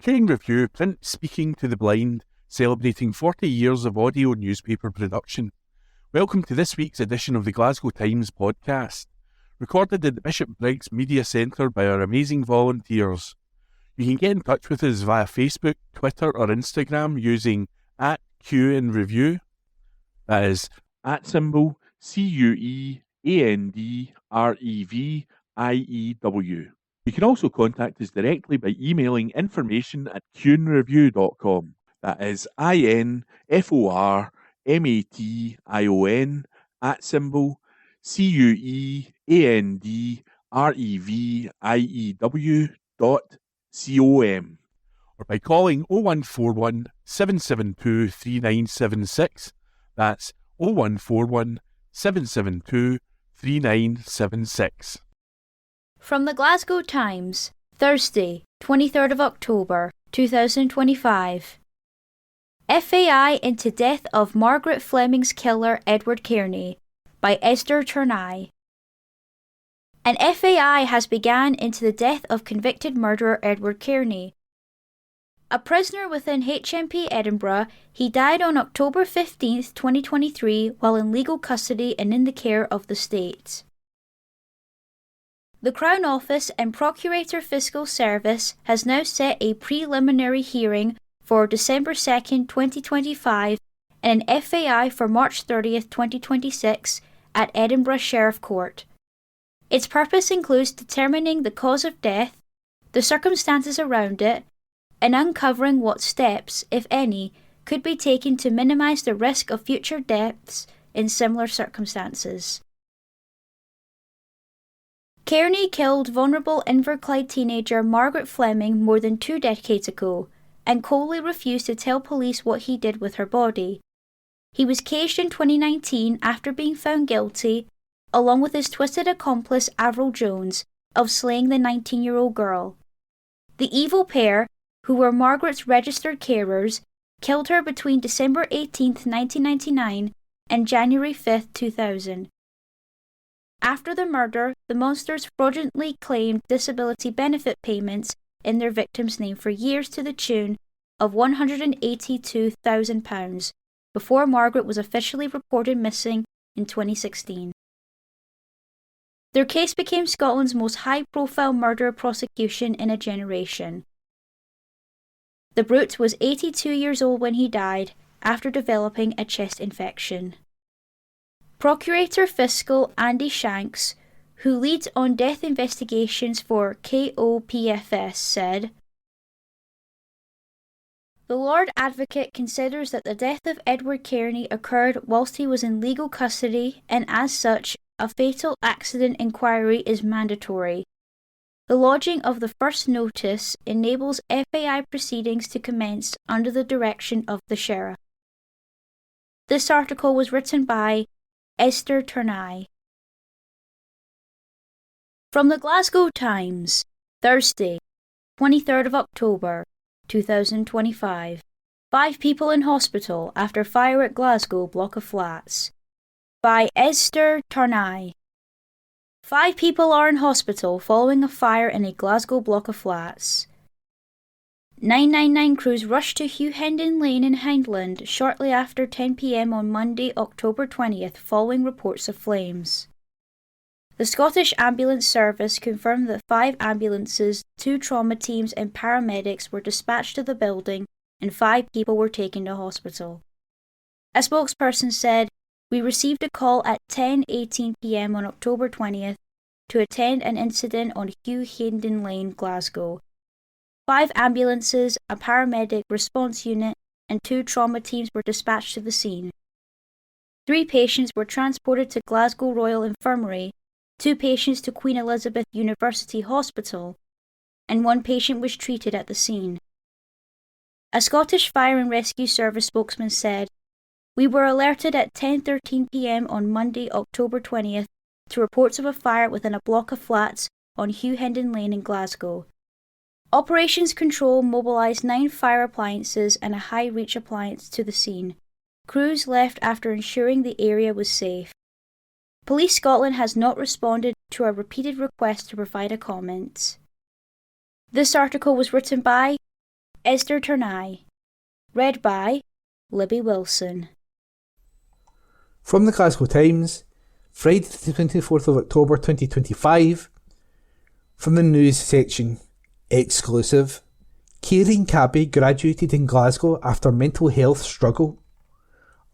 Caring Review, print speaking to the blind, celebrating 40 years of audio newspaper production. Welcome to this week's edition of the Glasgow Times Podcast, recorded at the Bishop Briggs Media Centre by our amazing volunteers. You can get in touch with us via Facebook, Twitter or Instagram using @QandReview. That is @CUEANDREVIEW. You can also contact us directly by emailing information@QandReview.com. That is INFORMATION@CUEANDREVIEW.com, or by calling 0141 772 3976. That's 0141 772 3976. From the Glasgow Times, Thursday, 23rd of October, 2025. FAI into death of Margaret Fleming's killer Edward Kearney by Esther Turnai. An FAI has begun into the death of convicted murderer Edward Kearney. A prisoner within HMP Edinburgh, he died on October 15, 2023, while in legal custody and in the care of the state. The Crown Office and Procurator Fiscal Service has now set a preliminary hearing for December 2nd, 2025 and an FAI for March 30th, 2026 at Edinburgh Sheriff Court. Its purpose includes determining the cause of death, the circumstances around it, and uncovering what steps, if any, could be taken to minimise the risk of future deaths in similar circumstances. Kearney killed vulnerable Inverclyde teenager Margaret Fleming more than 2 decades ago, and coldly refused to tell police what he did with her body. He was caged in 2019 after being found guilty, along with his twisted accomplice Avril Jones, of slaying the 19-year-old girl. The evil pair, who were Margaret's registered carers, killed her between December 18, 1999 and January 5, 2000. After the murder, the monsters fraudulently claimed disability benefit payments in their victim's name for years to the tune of £182,000 before Margaret was officially reported missing in 2016. Their case became Scotland's most high-profile murder prosecution in a generation. The brute was 82 years old when he died after developing a chest infection. Procurator Fiscal Andy Shanks, who leads on death investigations for KOPFS, said, "The Lord Advocate considers that the death of Edward Kearney occurred whilst he was in legal custody, and as such, a fatal accident inquiry is mandatory. The lodging of the first notice enables FAI proceedings to commence under the direction of the Sheriff." This article was written by Esther Turnai. From the Glasgow Times, Thursday, 23rd of October, 2025. 5 people in hospital after fire at Glasgow block of flats. By Esther Turnai. 5 people are in hospital following a fire in a Glasgow block of flats. 999 crews rushed to Hugh Hendon Lane in Hindland shortly after 10 p.m. on Monday, October 20th, following reports of flames. The Scottish Ambulance Service confirmed that 5 ambulances, 2 trauma teams and paramedics were dispatched to the building and 5 people were taken to hospital. A spokesperson said, "We received a call at 10:18 p.m. on October 20th to attend an incident on Hugh Hendon Lane, Glasgow. 5 ambulances, a paramedic response unit, and 2 trauma teams were dispatched to the scene. 3 patients were transported to Glasgow Royal Infirmary, 2 patients to Queen Elizabeth University Hospital, and 1 patient was treated at the scene." A Scottish Fire and Rescue Service spokesman said, "We were alerted at 10:13 p.m. on Monday, October 20th, to reports of a fire within a block of flats on Hugh Hendon Lane in Glasgow. Operations Control mobilised 9 fire appliances and a high-reach appliance to the scene. Crews left after ensuring the area was safe. Police Scotland has not responded to a repeated request to provide a comment." This article was written by Esther Turnai. Read by Libby Wilson. From the Glasgow Times, Friday the 24th of October 2025. From the news section, exclusive. Caring Cabby graduated in Glasgow after mental health struggle.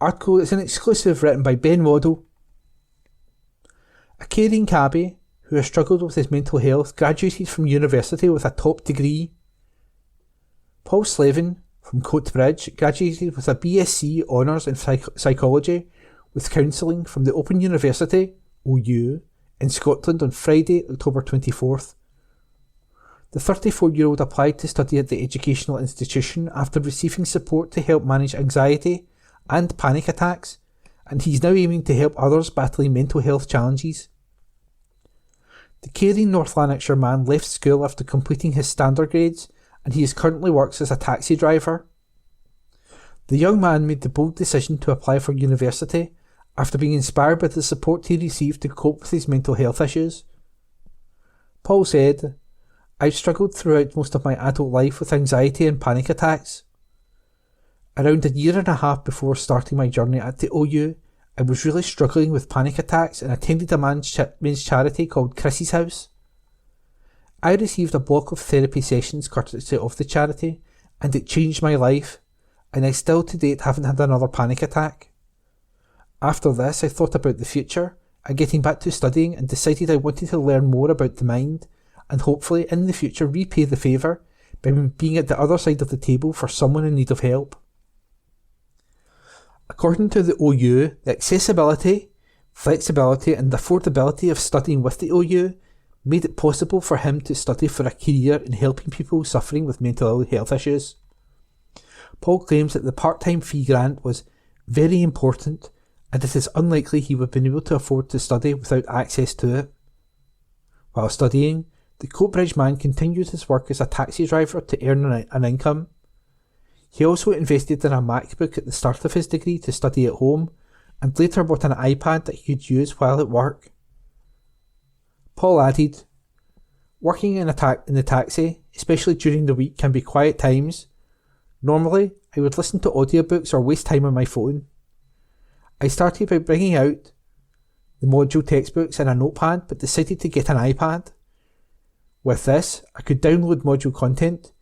Article is an exclusive written by Ben Waddle. A caring cabby who has struggled with his mental health graduated from university with a top degree. Paul Slevin from Coatbridge graduated with a BSc Honours in Psychology with Counselling from the Open University, OU, in Scotland on Friday, October 24th. The 34-year-old applied to study at the educational institution after receiving support to help manage anxiety and panic attacks, and he's now aiming to help others battling mental health challenges. The caring North Lanarkshire man left school after completing his standard grades, and he currently works as a taxi driver. The young man made the bold decision to apply for university after being inspired by the support he received to cope with his mental health issues. Paul said, "I've struggled throughout most of my adult life with anxiety and panic attacks. Around a year and a half before starting my journey at the OU, I was really struggling with panic attacks and attended a men's charity called Chris's House. I received a block of therapy sessions courtesy of the charity, and it changed my life, and I still to date haven't had another panic attack. After this, I thought about the future and getting back to studying and decided I wanted to learn more about the mind and hopefully in the future repay the favour by being at the other side of the table for someone in need of help." According to the OU, the accessibility, flexibility and affordability of studying with the OU made it possible for him to study for a career in helping people suffering with mental health issues. Paul claims that the part-time fee grant was very important and it is unlikely he would have been able to afford to study without access to it. While studying, the Coatbridge man continued his work as a taxi driver to earn an income. He also invested in a MacBook at the start of his degree to study at home, and later bought an iPad that he could use while at work. Paul added, "Working in the taxi, especially during the week, can be quiet times. Normally, I would listen to audiobooks or waste time on my phone. I started by bringing out the module textbooks and a notepad, but decided to get an iPad. With this, I could download module content,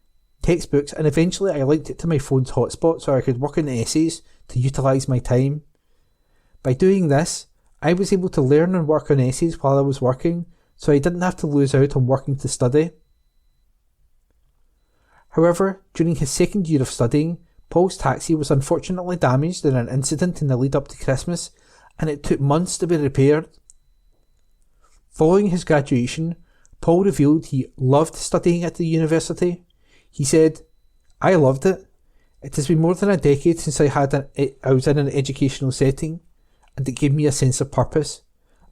textbooks, and eventually I linked it to my phone's hotspot so I could work on essays to utilise my time. By doing this, I was able to learn and work on essays while I was working, so I didn't have to lose out on working to study." However, during his second year of studying, Paul's taxi was unfortunately damaged in an incident in the lead up to Christmas, and it took months to be repaired. Following his graduation, Paul revealed he loved studying at the university. He said, "I loved it. It has been more than a decade since I was in an educational setting, and it gave me a sense of purpose.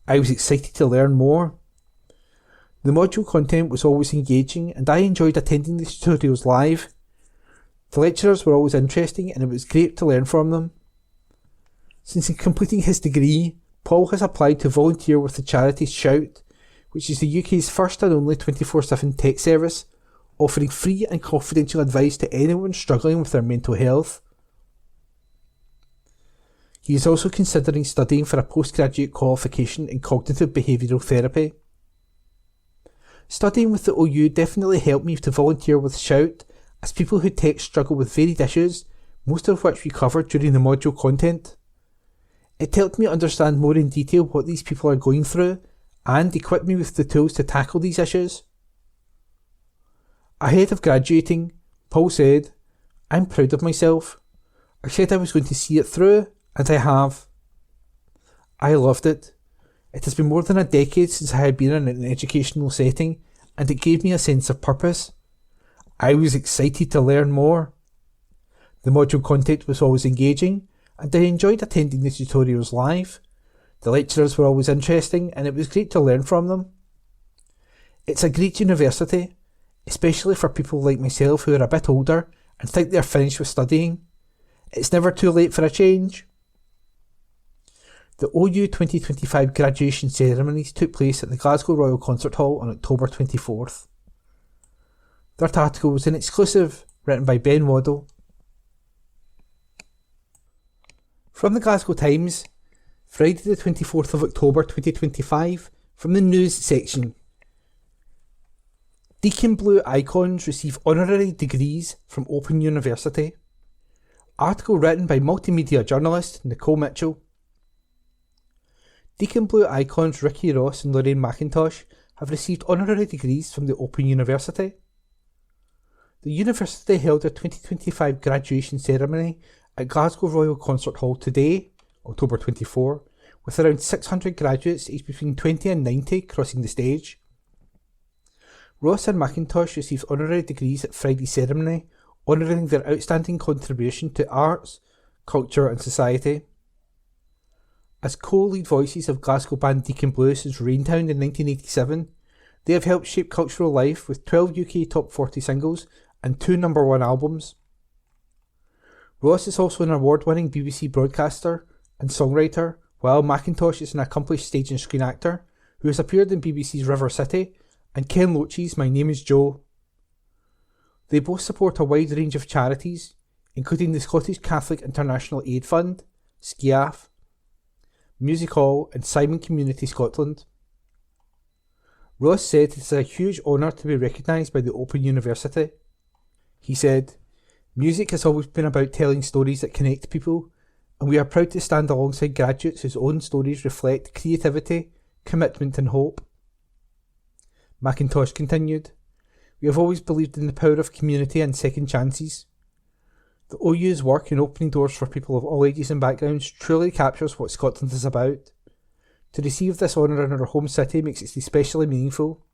I was excited to learn more. The module content was always engaging, and I enjoyed attending the tutorials live. The lecturers were always interesting, and it was great to learn from them." Since completing his degree, Paul has applied to volunteer with the charity Shout, which is the UK's first and only 24/7 tech service, offering free and confidential advice to anyone struggling with their mental health. He is also considering studying for a postgraduate qualification in cognitive behavioural therapy. "Studying with the OU definitely helped me to volunteer with Shout, as people who tech struggle with varied issues, most of which we covered during the module content. It helped me understand more in detail what these people are going through, and equipped me with the tools to tackle these issues." Ahead of graduating, Paul said, "I'm proud of myself. I said I was going to see it through, and I have. I loved it. It has been more than a decade since I had been in an educational setting, and it gave me a sense of purpose. I was excited to learn more. The module content was always engaging, and I enjoyed attending the tutorials live. The lecturers were always interesting, and it was great to learn from them. It's a great university, especially for people like myself who are a bit older and think they're finished with studying. It's never too late for a change." The OU 2025 graduation ceremonies took place at the Glasgow Royal Concert Hall on October 24th. That article was an exclusive written by Ben Waddell. From the Glasgow Times, Friday the 24th of October 2025, from the news section. Deacon Blue icons receive honorary degrees from Open University. Article written by multimedia journalist Nicole Mitchell. Deacon Blue icons Ricky Ross and Lorraine McIntosh have received honorary degrees from the Open University. The university held their 2025 graduation ceremony at Glasgow Royal Concert Hall today, October 24, with around 600 graduates aged between 20 and 90 crossing the stage. Ross and McIntosh received honorary degrees at Friday's ceremony, honouring their outstanding contribution to arts, culture and society. As co-lead voices of Glasgow band Deacon Blue since Raintown in 1987, they have helped shape cultural life with 12 UK top 40 singles and 2 number 1 albums. Ross is also an award-winning BBC broadcaster and songwriter, while McIntosh is an accomplished stage and screen actor who has appeared in BBC's River City and Ken Loach's My Name is Joe. They both support a wide range of charities, including the Scottish Catholic International Aid Fund, SCIAF, Music Hall and Simon Community Scotland. Ross said it is a huge honour to be recognised by the Open University. He said, "Music has always been about telling stories that connect people, and we are proud to stand alongside graduates whose own stories reflect creativity, commitment and hope." McIntosh continued, "We have always believed in the power of community and second chances. The OU's work in opening doors for people of all ages and backgrounds truly captures what Scotland is about. To receive this honour in our home city makes it especially meaningful."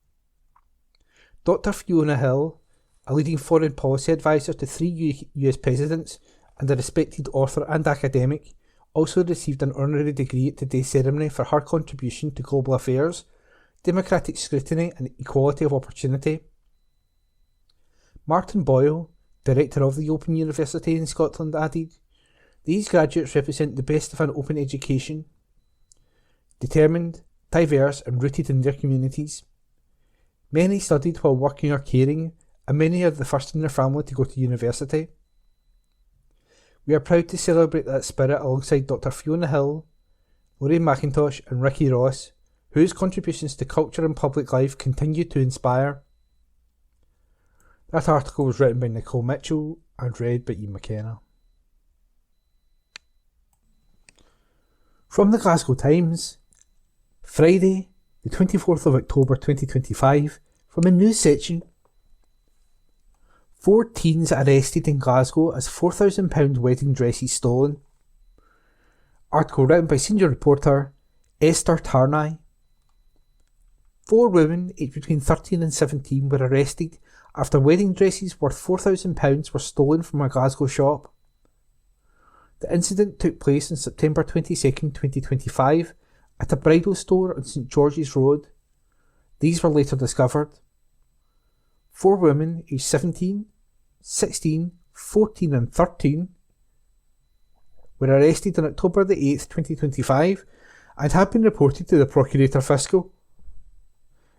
Dr. Fiona Hill, a leading foreign policy advisor to 3 US presidents and a respected author and academic, also received an honorary degree at today's ceremony for her contribution to global affairs, democratic scrutiny and equality of opportunity. Martin Boyle, director of the Open University in Scotland, added, "These graduates represent the best of an open education, determined, diverse and rooted in their communities. Many studied while working or caring, and many are the first in their family to go to university. We are proud to celebrate that spirit alongside Dr. Fiona Hill, Lorraine McIntosh and Ricky Ross, whose contributions to culture and public life continue to inspire." That article was written by Nicole Mitchell and read by Ian McKenna. From the Glasgow Times, Friday, the 24th of October 2025, from the news section. 4 teens arrested in Glasgow as £4,000 wedding dresses stolen. Article written by senior reporter Esther Tarnay. 4 women aged between 13 and 17 were arrested after wedding dresses worth £4,000 were stolen from a Glasgow shop. The incident took place on September 22nd, 2025 at a bridal store on St George's Road. These were later discovered. 4 women aged 17, 16, 14 and 13 were arrested on October the 8th, 2025 and have been reported to the Procurator Fiscal.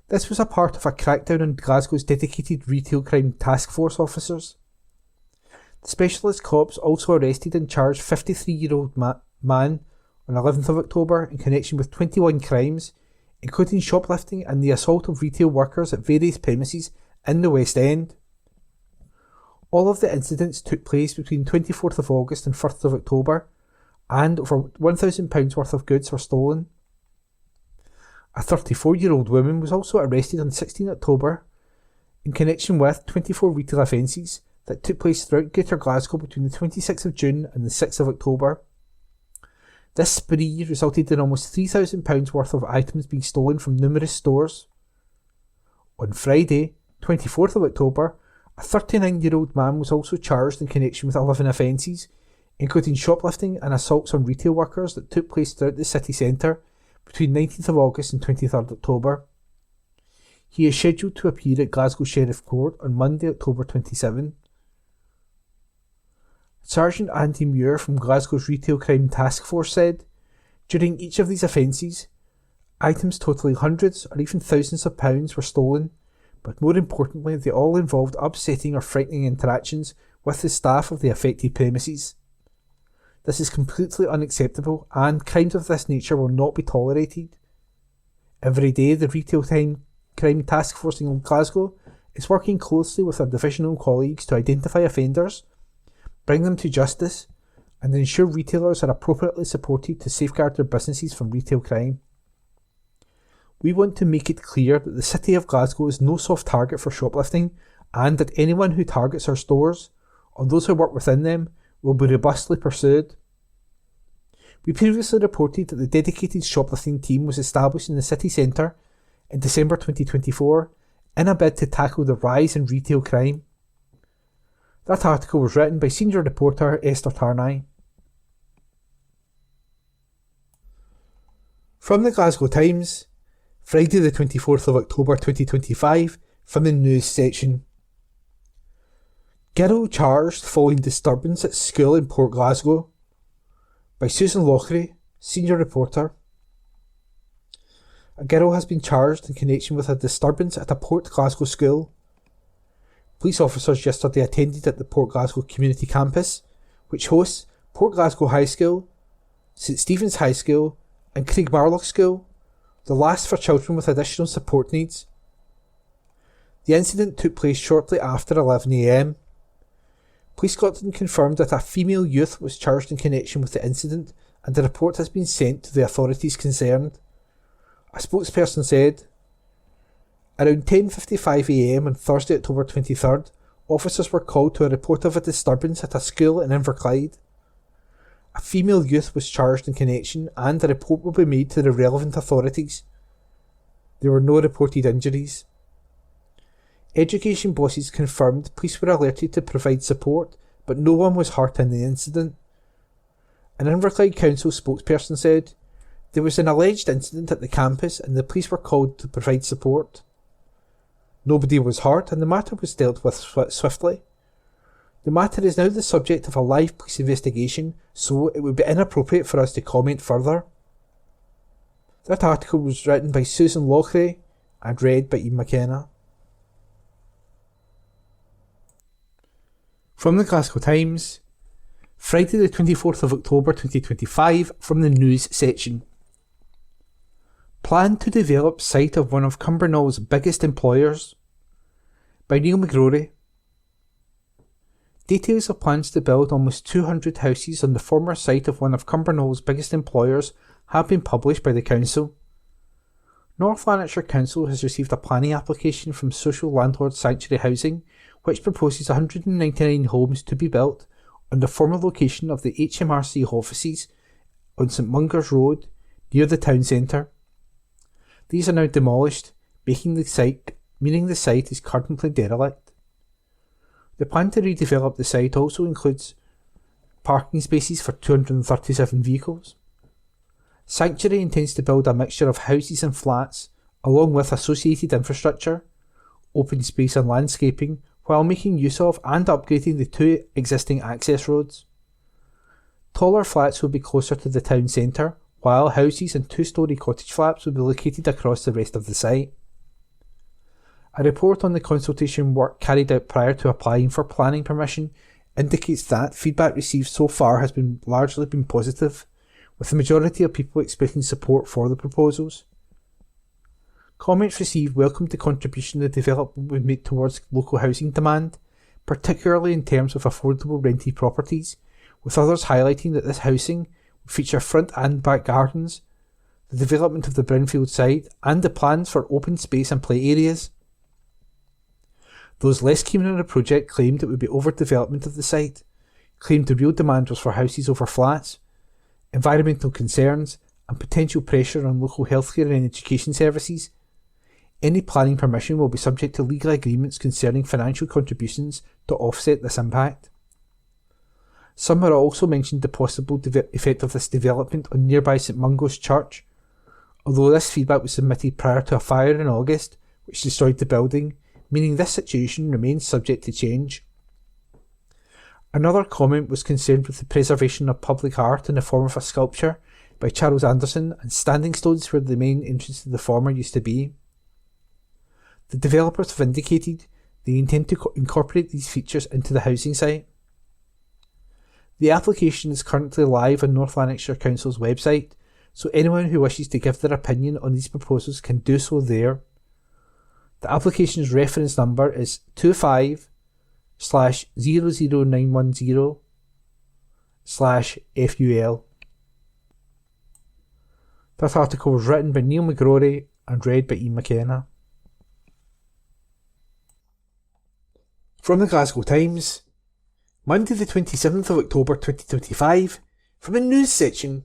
This was a part of a crackdown on Glasgow's dedicated retail crime task force officers. The specialist cops also arrested and charged 53-year-old man on 11th of October in connection with 21 crimes, including shoplifting and the assault of retail workers at various premises in the West End. All of the incidents took place between 24th of August and 1st of October, and over £1,000 worth of goods were stolen. A 34-year-old woman was also arrested on 16 October in connection with 24 retail offences that took place throughout Greater Glasgow between the 26th of June and the 6th of October. This spree resulted in almost £3,000 worth of items being stolen from numerous stores. On Friday, 24th of October, a 39-year-old man was also charged in connection with 11 offences, including shoplifting and assaults on retail workers that took place throughout the city centre between 19th of August and 23rd October. He is scheduled to appear at Glasgow Sheriff Court on Monday, October 27. Sergeant Andy Muir from Glasgow's Retail Crime Task Force said, "During each of these offences, items totalling hundreds or even thousands of pounds were stolen, but more importantly, they all involved upsetting or frightening interactions with the staff of the affected premises. This is completely unacceptable, and crimes of this nature will not be tolerated. Every day, the Retail Crime Task Force in Glasgow is working closely with our divisional colleagues to identify offenders, bring them to justice, and ensure retailers are appropriately supported to safeguard their businesses from retail crime. We want to make it clear that the City of Glasgow is no soft target for shoplifting, and that anyone who targets our stores, or those who work within them, will be robustly pursued. We previously reported that the dedicated shoplifting team was established in the city centre in December 2024 in a bid to tackle the rise in retail crime. That article was written by senior reporter Esther Tarnay. From the Glasgow Times, Friday the 24th of October 2025, from the news section. Girl charged following disturbance at school in Port Glasgow, by Susan Lochary, senior reporter. A girl has been charged in connection with a disturbance at a Port Glasgow school. Police officers yesterday attended at the Port Glasgow Community Campus, which hosts Port Glasgow High School, St Stephen's High School and Craigmarloch School, the last for children with additional support needs. The incident took place shortly after 11 a.m. Police Scotland confirmed that a female youth was charged in connection with the incident, and the report has been sent to the authorities concerned. A spokesperson said, around 10:55am on Thursday, October 23rd, officers were called to a report of a disturbance at a school in Inverclyde. A female youth was charged in connection, and a report will be made to the relevant authorities. There were no reported injuries. Education bosses confirmed police were alerted to provide support, but no one was hurt in the incident. An Inverclyde Council spokesperson said, there was an alleged incident at the campus and the police were called to provide support. Nobody was hurt and the matter was dealt with swiftly. The matter is now the subject of a live police investigation, so it would be inappropriate for us to comment further. That article was written by Susan Lochary and read by Ian McKenna. From the Glasgow Times, Friday the 24th of October 2025, from the news section. Plan to develop site of one of Cumbernaul's biggest employers, by Neil McGrory. Details of plans to build almost 200 houses on the former site of one of Cumbernaul's biggest employers have been published by the council. North Lanarkshire Council has received a planning application from Social Landlord Sanctuary Housing, which proposes 199 homes to be built on the former location of the HMRC offices on St Munger's Road, near the town centre. These are now demolished, meaning the site is currently derelict. The plan to redevelop the site also includes parking spaces for 237 vehicles. Sanctuary intends to build a mixture of houses and flats, along with associated infrastructure, open space and landscaping, while making use of and upgrading the two existing access roads. Taller flats will be closer to the town centre, while houses and two-storey cottage flats will be located across the rest of the site. A report on the consultation work carried out prior to applying for planning permission indicates that feedback received so far has largely been positive, with the majority of people expressing support for the proposals. Comments received welcomed the contribution the development would make towards local housing demand, particularly in terms of affordable rented properties, with others highlighting that this housing would feature front and back gardens, the development of the brownfield site, and the plans for open space and play areas. Those less keen on the project claimed it would be overdevelopment of the site, claimed the real demand was for houses over flats, environmental concerns, and potential pressure on local healthcare and education services. Any planning permission will be subject to legal agreements concerning financial contributions to offset this impact. Some have also mentioned the possible effect of this development on nearby St Mungo's Church, although this feedback was submitted prior to a fire in August which destroyed the building, meaning this situation remains subject to change. Another comment was concerned with the preservation of public art in the form of a sculpture by Charles Anderson and standing stones where the main entrance to the former used to be. The developers have indicated they intend to incorporate these features into the housing site. The application is currently live on North Lanarkshire Council's website, so anyone who wishes to give their opinion on these proposals can do so there. The application's reference number is 25/00910/FUL. This article was written by Neil McGrory and read by Ian McKenna. From the Glasgow Times, Monday the 27th of October 2025, from the news section.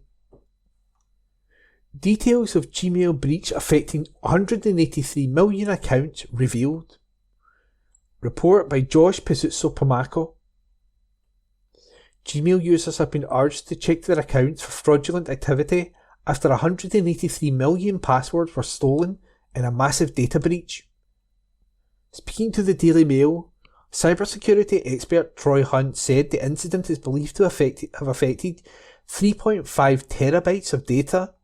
Details of Gmail breach affecting 183 million accounts revealed. Report by Josh Pizzuto-Pomako. Gmail users have been urged to check their accounts for fraudulent activity after 183 million passwords were stolen in a massive data breach. Speaking to the Daily Mail, cybersecurity expert Troy Hunt said the incident is believed to have affected 3.5 terabytes of data.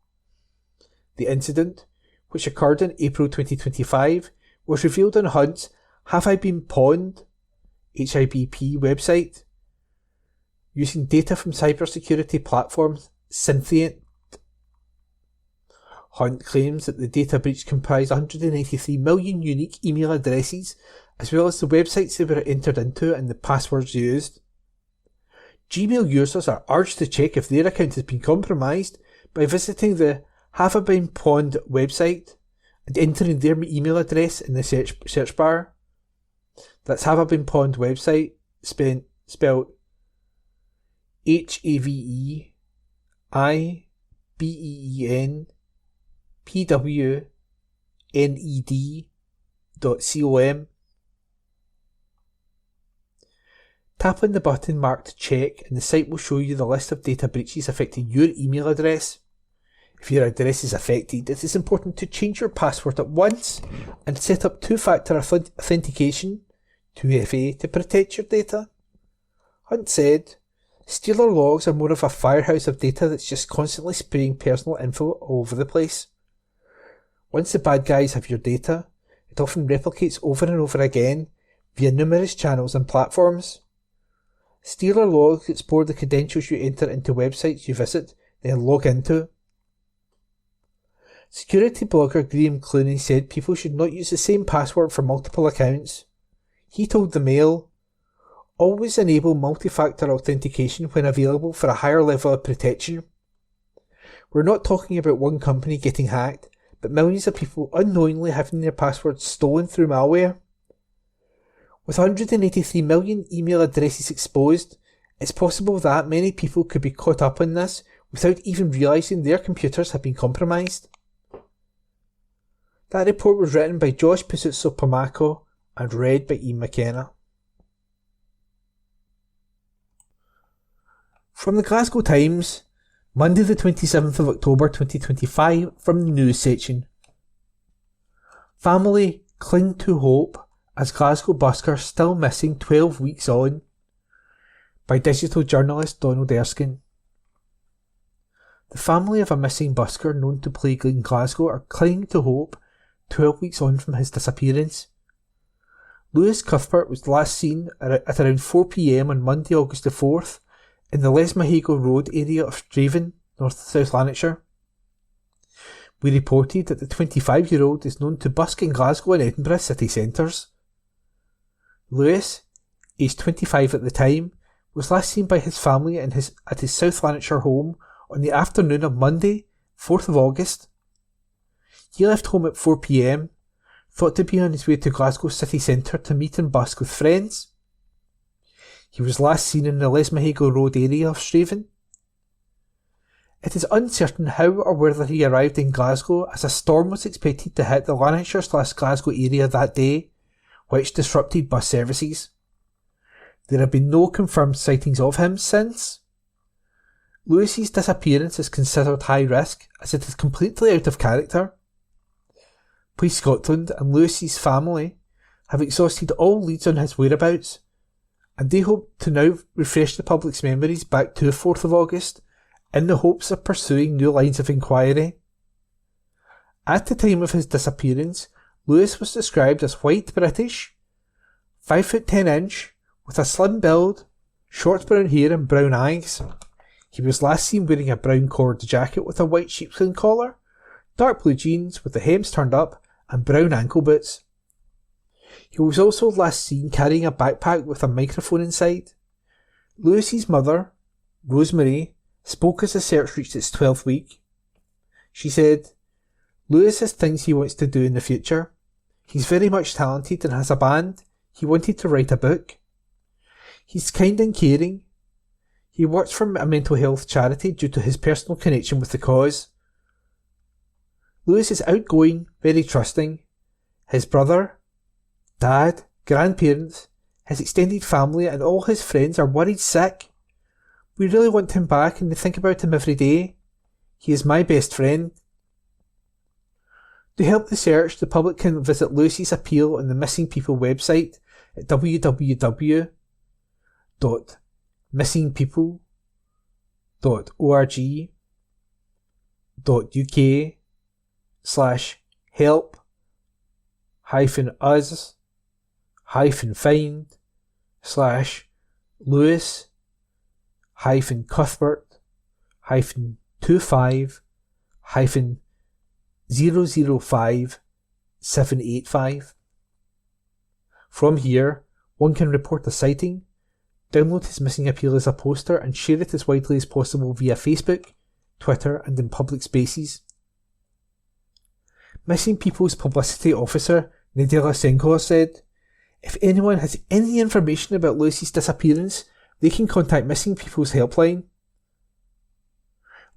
The incident, which occurred in April 2025, was revealed on Hunt's Have I Been Pawned (HIBP) website, using data from cybersecurity platforms Synthient. Hunt claims that the data breach comprised 183 million unique email addresses, as well as the websites they were entered into and the passwords used. Gmail users are urged to check if their account has been compromised by visiting the Have I Been Pawned website and entering their email address in the search bar. That's Have I Been Pawned website, spelled HAVEBENPWNED.com. Tap on the button marked Check and the site will show you the list of data breaches affecting your email address. If your address is affected, it is important to change your password at once and set up two-factor authentication, 2FA, to protect your data. Hunt said, Stealer logs are more of a firehouse of data that's just constantly spraying personal info all over the place. Once the bad guys have your data, it often replicates over and over again via numerous channels and platforms. Stealer logs explore the credentials you enter into websites you visit, then log into. Security blogger Graham Clooney said people should not use the same password for multiple accounts. He told the Mail, always enable multi-factor authentication when available for a higher level of protection. We're not talking about one company getting hacked, but millions of people unknowingly having their passwords stolen through malware. With 183 million email addresses exposed, it's possible that many people could be caught up in this without even realising their computers have been compromised. That report was written by Josh Pizzuto-Pomako and read by Ian McKenna. From the Glasgow Times, Monday the 27th of October 2025, from the news section. Family cling to hope as Glasgow busker still missing 12 weeks on, by digital journalist Donald Erskine. The family of a missing busker known to plague in Glasgow are clinging to hope 12 weeks on from his disappearance. Lewis Cuthbert was last seen at around 4 p.m. on Monday, August the 4th, in the Lesmahago Road area of Straven, South Lanarkshire. We reported that the 25-year-old is known to busk in Glasgow and Edinburgh city centres. Lewis, aged 25 at the time, was last seen by his family at his South Lanarkshire home on the afternoon of Monday, 4th of August. He left home at 4 p.m, thought to be on his way to Glasgow city centre to meet and busk with friends. He was last seen in the Lesmahago Road area of Straven. It is uncertain how or whether he arrived in Glasgow, as a storm was expected to hit the Lanarkshire/Glasgow area that day, which disrupted bus services. There have been no confirmed sightings of him since. Lewis's disappearance is considered high risk, as it is completely out of character. Police Scotland and Lewis's family have exhausted all leads on his whereabouts, and they hope to now refresh the public's memories back to the 4th of August in the hopes of pursuing new lines of inquiry. At the time of his disappearance, Lewis was described as white British, 5'10" with a slim build, short brown hair and brown eyes. He was last seen wearing a brown collared jacket with a white sheepskin collar, dark blue jeans with the hems turned up, and brown ankle boots. He was also last seen carrying a backpack with a microphone inside. Lewis's mother, Rosemary, spoke as the search reached its 12th week. She said, "Lewis has things he wants to do in the future. He's very much talented and has a band. He wanted to write a book. He's kind and caring. He works for a mental health charity due to his personal connection with the cause. Lewis is outgoing, very trusting. His brother, dad, grandparents, his extended family and all his friends are worried sick. We really want him back and we think about him every day. He is my best friend." To help the search, the public can visit Lewis's appeal on the Missing People website at www.missingpeople.org/help-Lewis-Cuthbert-005-785. From here, one can report a sighting, download his missing appeal as a poster and share it as widely as possible via Facebook, Twitter and in public spaces. Missing People's publicity officer Nadila Senkor said, "If anyone has any information about Lewis's disappearance, they can contact Missing People's helpline.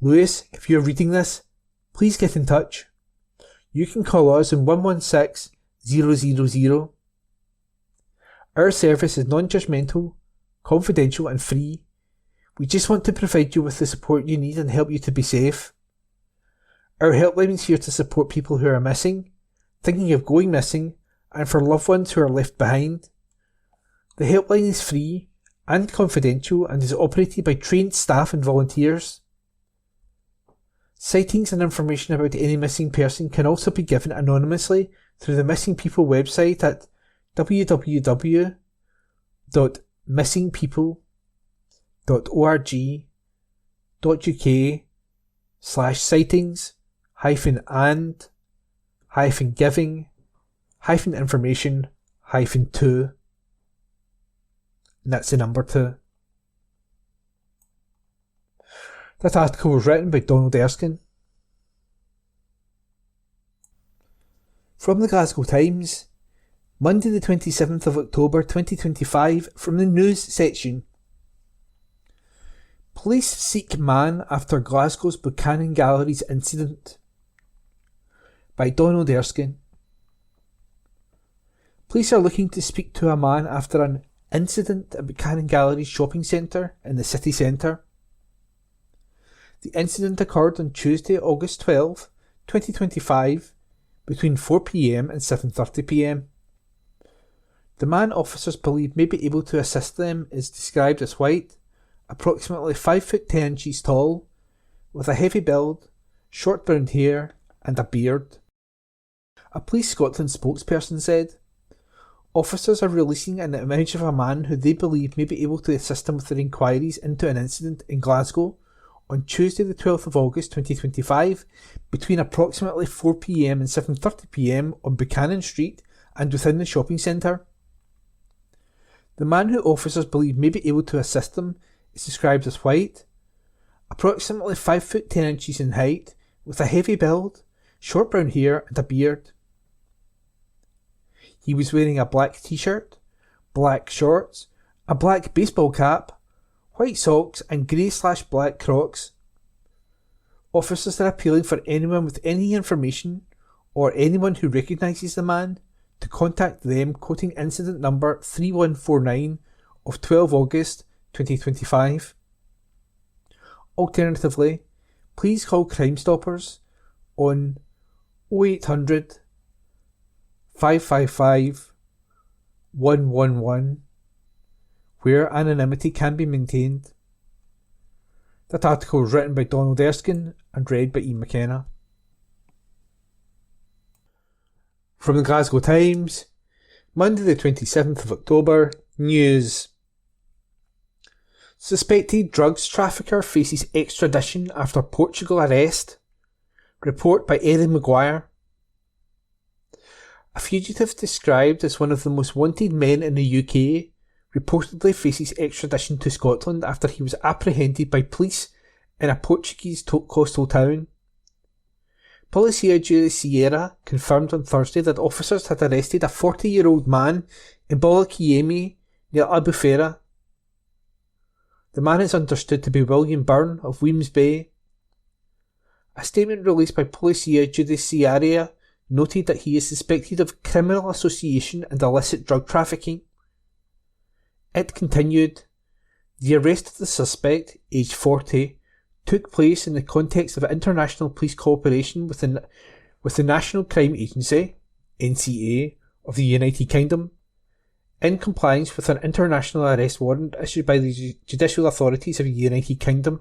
Lewis, if you're reading this, please get in touch. You can call us on 116-000. Our service is non-judgmental, confidential and free. We just want to provide you with the support you need and help you to be safe. Our helpline is here to support people who are missing, thinking of going missing, and for loved ones who are left behind. The helpline is free and confidential and is operated by trained staff and volunteers. Sightings and information about any missing person can also be given anonymously through the Missing People website at www.missingpeople.org/sightings-and-giving-information-2. And that's the number 2. That article was written by Donald Erskine. From the Glasgow Times, Monday the 27th of October 2025, from the news section. Police seek man after Glasgow's Buchanan Galleries incident. By Donald Erskine. Police are looking to speak to a man after an incident at Buchanan Galleries shopping centre in the city centre. The incident occurred on Tuesday, August 12, 2025, between 4 p.m. and 7:30 p.m. The man officers believe may be able to assist them is described as white, approximately 5'10" tall, with a heavy build, short brown hair and a beard. A Police Scotland spokesperson said, "Officers are releasing an image of a man who they believe may be able to assist them with their inquiries into an incident in Glasgow on Tuesday the 12th of August 2025 between approximately 4 p.m. and 7:30 p.m. on Buchanan Street and within the shopping centre. The man who officers believe may be able to assist them is described as white, approximately 5'10" in height, with a heavy build, short brown hair and a beard. He was wearing a black t-shirt, black shorts, a black baseball cap, white socks and grey/black Crocs. Officers are appealing for anyone with any information or anyone who recognises the man to contact them, quoting incident number 3149 of 12 August 2025. Alternatively, please call Crime Stoppers on 0800 555 111 where anonymity can be maintained. That article was written by Donald Erskine and read by Ian McKenna. From the Glasgow Times, Monday the 27th of October, news. Suspected drugs trafficker faces extradition after Portugal arrest. Report by Erin Maguire. A fugitive described as one of the most wanted men in the UK reportedly faces extradition to Scotland after he was apprehended by police in a Portuguese coastal town. Policia Judiciaria confirmed on Thursday that officers had arrested a 40-year-old man in Balakiemi near Albufeira. The man is understood to be William Byrne of Weems Bay. A statement released by Policia Judiciaria noted that he is suspected of criminal association and illicit drug trafficking. It continued, the arrest of the suspect, aged 40, took place in the context of international police cooperation with the National Crime Agency, NCA, of the United Kingdom, in compliance with an international arrest warrant issued by the judicial authorities of the United Kingdom.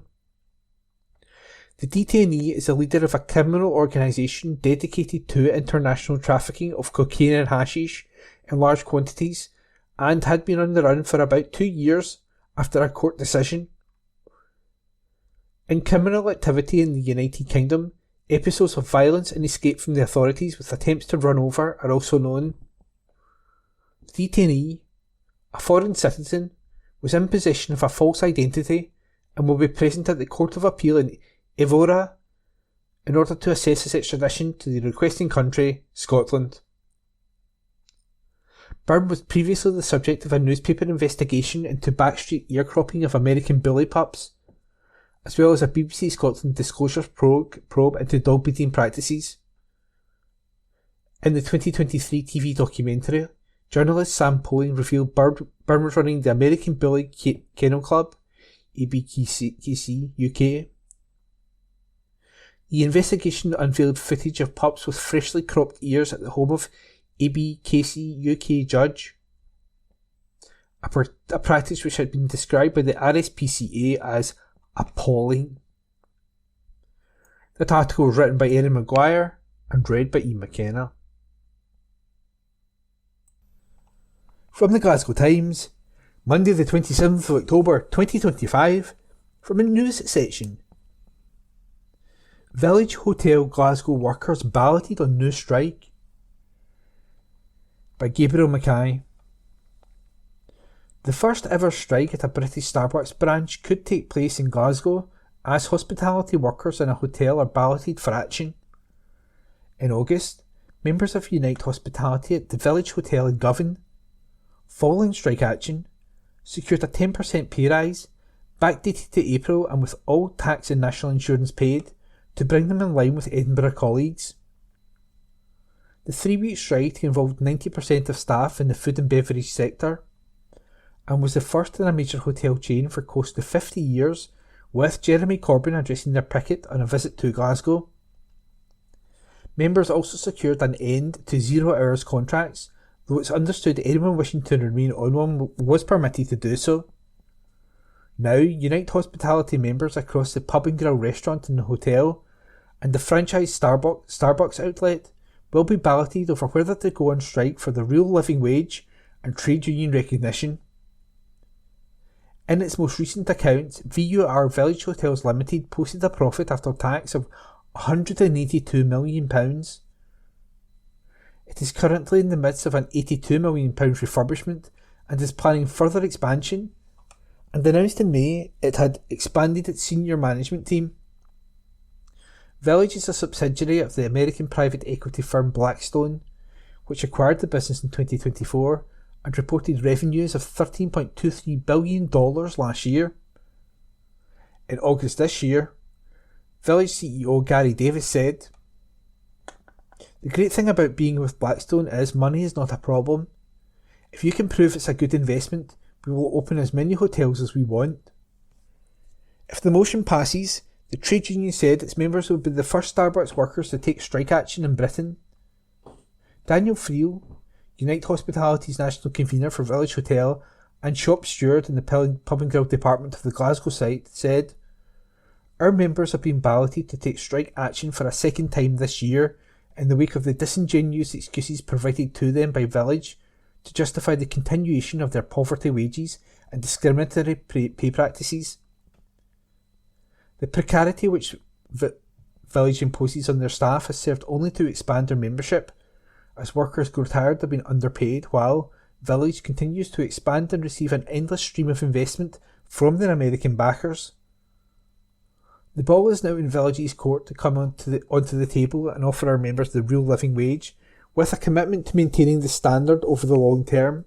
The detainee is the leader of a criminal organisation dedicated to international trafficking of cocaine and hashish in large quantities and had been on the run for about 2 years after a court decision. In criminal activity in the United Kingdom, episodes of violence and escape from the authorities with attempts to run over are also known. The detainee, a foreign citizen, was in possession of a false identity and will be present at the Court of Appeal in Evora in order to assess his extradition to the requesting country, Scotland. Byrne was previously the subject of a newspaper investigation into backstreet ear-cropping of American bully pups, as well as a BBC Scotland disclosure probe into dog breeding practices. In the 2023 TV documentary, journalist Sam Poling revealed Byrne was running the American Bully Kennel Club, ABKC UK. The investigation unveiled footage of pups with freshly cropped ears at the home of ABKC UK judge, a practice which had been described by the RSPCA as appalling. That article was written by Erin Maguire and read by Ian McKenna. From the Glasgow Times, Monday the 27th of October 2025, from the news section. Village Hotel Glasgow workers balloted on new strike, by Gabriel Mackay. The first ever strike at a British Starbucks branch could take place in Glasgow as hospitality workers in a hotel are balloted for action. In August, members of Unite Hospitality at the Village Hotel in Govan, following strike action, secured a 10% pay rise, backdated to April and with all tax and national insurance paid, to bring them in line with Edinburgh colleagues. The 3-week strike involved 90% of staff in the food and beverage sector, and was the first in a major hotel chain for close to 50 years, with Jeremy Corbyn addressing their picket on a visit to Glasgow. Members also secured an end to 0 hours contracts, though it's understood anyone wishing to remain on one was permitted to do so. Now, Unite Hospitality members across the pub and grill restaurant in the hotel and the franchise Starbucks outlet will be balloted over whether to go on strike for the real living wage and trade union recognition. In its most recent accounts, VUR Village Hotels Limited posted a profit after tax of £182 million. It is currently in the midst of an £82 million refurbishment and is planning further expansion, and announced in May it had expanded its senior management team. Village is a subsidiary of the American private equity firm Blackstone, which acquired the business in 2024 and reported revenues of $13.23 billion last year. In August this year, Village CEO Gary Davis said, "The great thing about being with Blackstone is money is not a problem. If you can prove it's a good investment, we will open as many hotels as we want." If the motion passes, the trade union said its members will be the first Starbucks workers to take strike action in Britain. Daniel Friel, Unite Hospitality's national convener for Village Hotel and shop steward in the pub and grill department of the Glasgow site, said, "Our members have been balloted to take strike action for a second time this year in the wake of the disingenuous excuses provided to them by Village to justify the continuation of their poverty wages and discriminatory pay practices. The precarity which Village imposes on their staff has served only to expand their membership, as workers grow tired of being underpaid, while Village continues to expand and receive an endless stream of investment from their American backers. The ball is now in Village's court to come onto the table and offer our members the real living wage, with a commitment to maintaining the standard over the long term.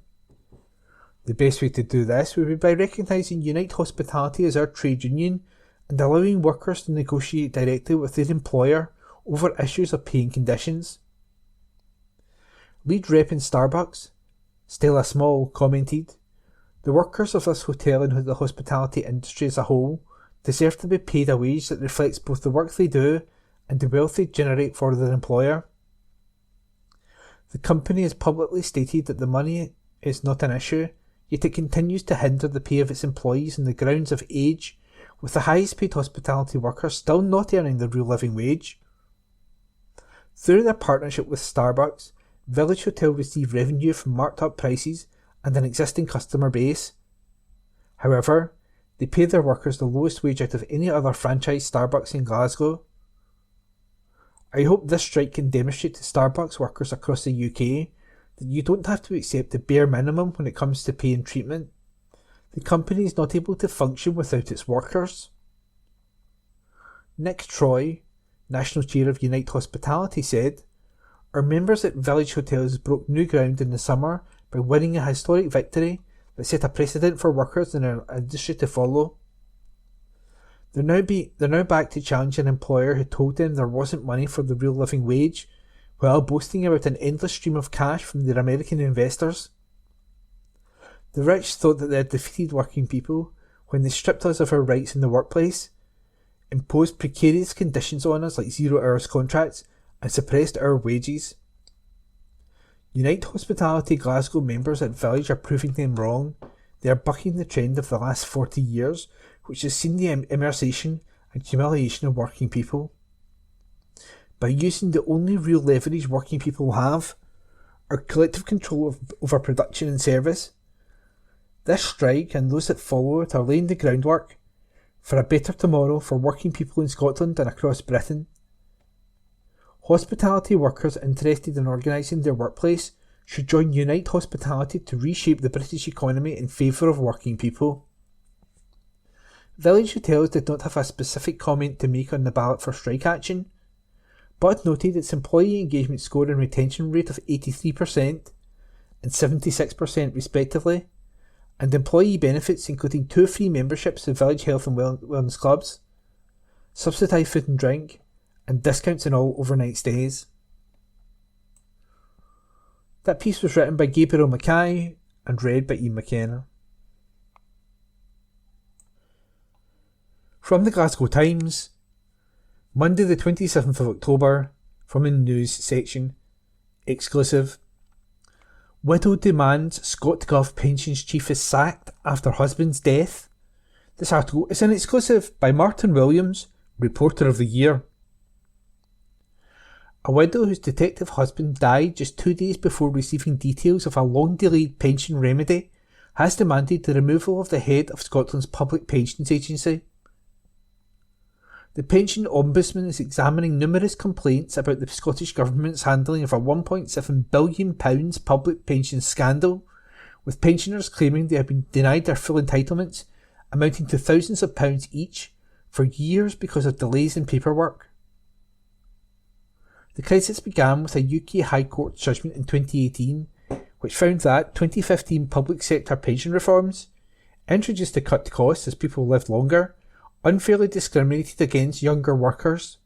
The best way to do this would be by recognising Unite Hospitality as our trade union and allowing workers to negotiate directly with their employer over issues of pay and conditions. Lead rep in Starbucks, Stella Small, commented, "The workers of this hotel and the hospitality industry as a whole deserve to be paid a wage that reflects both the work they do and the wealth they generate for their employer. The company has publicly stated that the money is not an issue, yet it continues to hinder the pay of its employees on the grounds of age, with the highest paid hospitality workers still not earning the real living wage. Through their partnership with Starbucks, Village Hotel receive revenue from marked up prices and an existing customer base. However, they pay their workers the lowest wage out of any other franchise Starbucks in Glasgow. I hope this strike can demonstrate to Starbucks workers across the UK that you don't have to accept the bare minimum when it comes to pay and treatment. The company is not able to function without its workers." Nick Troy, National Chair of Unite Hospitality, said, "Our members at Village Hotels broke new ground in the summer by winning a historic victory that set a precedent for workers in our industry to follow. They're now back to challenge an employer who told them there wasn't money for the real living wage, while boasting about an endless stream of cash from their American investors. The rich thought that they had defeated working people when they stripped us of our rights in the workplace, imposed precarious conditions on us like 0 hours contracts, and suppressed our wages. Unite Hospitality Glasgow members at Village are proving them wrong. They are bucking the trend of the last 40 years, which has seen the immersation and humiliation of working people. By using the only real leverage working people have, our collective control over production and service, this strike and those that follow it are laying the groundwork for a better tomorrow for working people in Scotland and across Britain. Hospitality workers interested in organising their workplace should join Unite Hospitality to reshape the British economy in favour of working people." Village Hotels did not have a specific comment to make on the ballot for strike action, but noted its employee engagement score and retention rate of 83% and 76% respectively, and employee benefits including 2 free memberships to Village Health and Wellness Clubs, subsidised food and drink, and discounts on all overnight stays. That piece was written by Gabriel Mackay and read by Ian McKenna. From the Glasgow Times, Monday the 27th of October, from the news section, exclusive. Widow demands ScotGov pensions chief is sacked after husband's death. This article is an exclusive by Martin Williams, Reporter of the Year. A widow whose detective husband died just 2 days before receiving details of a long-delayed pension remedy has demanded the removal of the head of Scotland's Public Pensions Agency. The Pension Ombudsman is examining numerous complaints about the Scottish Government's handling of a £1.7 billion public pension scandal, with pensioners claiming they have been denied their full entitlements, amounting to thousands of pounds each, for years because of delays in paperwork. The crisis began with a UK High Court judgment in 2018, which found that 2015 public sector pension reforms, introduced to cut costs as people lived longer, unfairly discriminated against younger workers.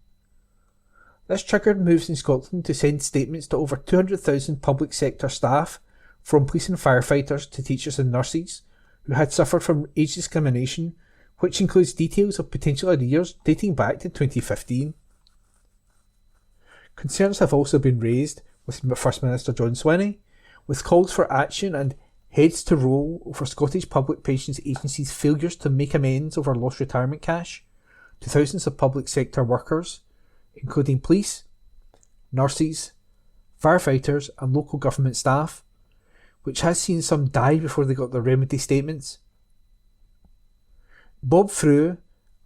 This triggered moves in Scotland to send statements to over 200,000 public sector staff, from police and firefighters to teachers and nurses, who had suffered from age discrimination, which includes details of potential arrears dating back to 2015. Concerns have also been raised with First Minister John Swinney, with calls for action and heads to roll over Scottish Public Pensions Agency's failures to make amends over lost retirement cash to thousands of public sector workers, including police, nurses, firefighters and local government staff, which has seen some die before they got their remedy statements. Bob Frew,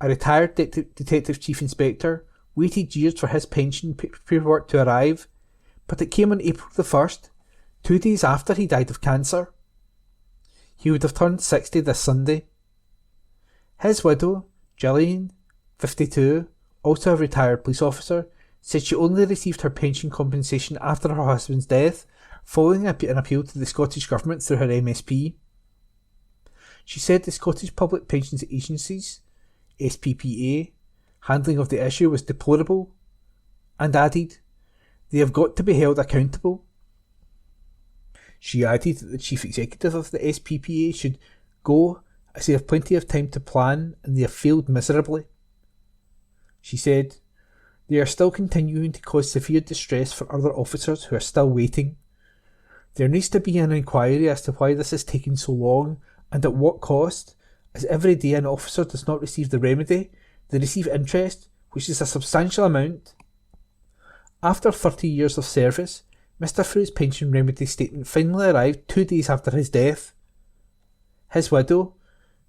a retired Detective Chief Inspector, waited years for his pension paperwork to arrive, but it came on April the 1st, 2 days after he died of cancer. He would have turned 60 this Sunday. His widow, Gillian, 52, also a retired police officer, said she only received her pension compensation after her husband's death, following an appeal to the Scottish Government through her MSP. She said the Scottish Public Pensions Agency's, SPPA, handling of the issue was deplorable, and added, "They have got to be held accountable." She added that the Chief Executive of the SPPA should go as they have plenty of time to plan and they have failed miserably. She said, "They are still continuing to cause severe distress for other officers who are still waiting. There needs to be an inquiry as to why this has taken so long and at what cost, as every day an officer does not receive the remedy, they receive interest, which is a substantial amount." After 30 years of service, Mr. Frew's pension remedy statement finally arrived 2 days after his death. His widow,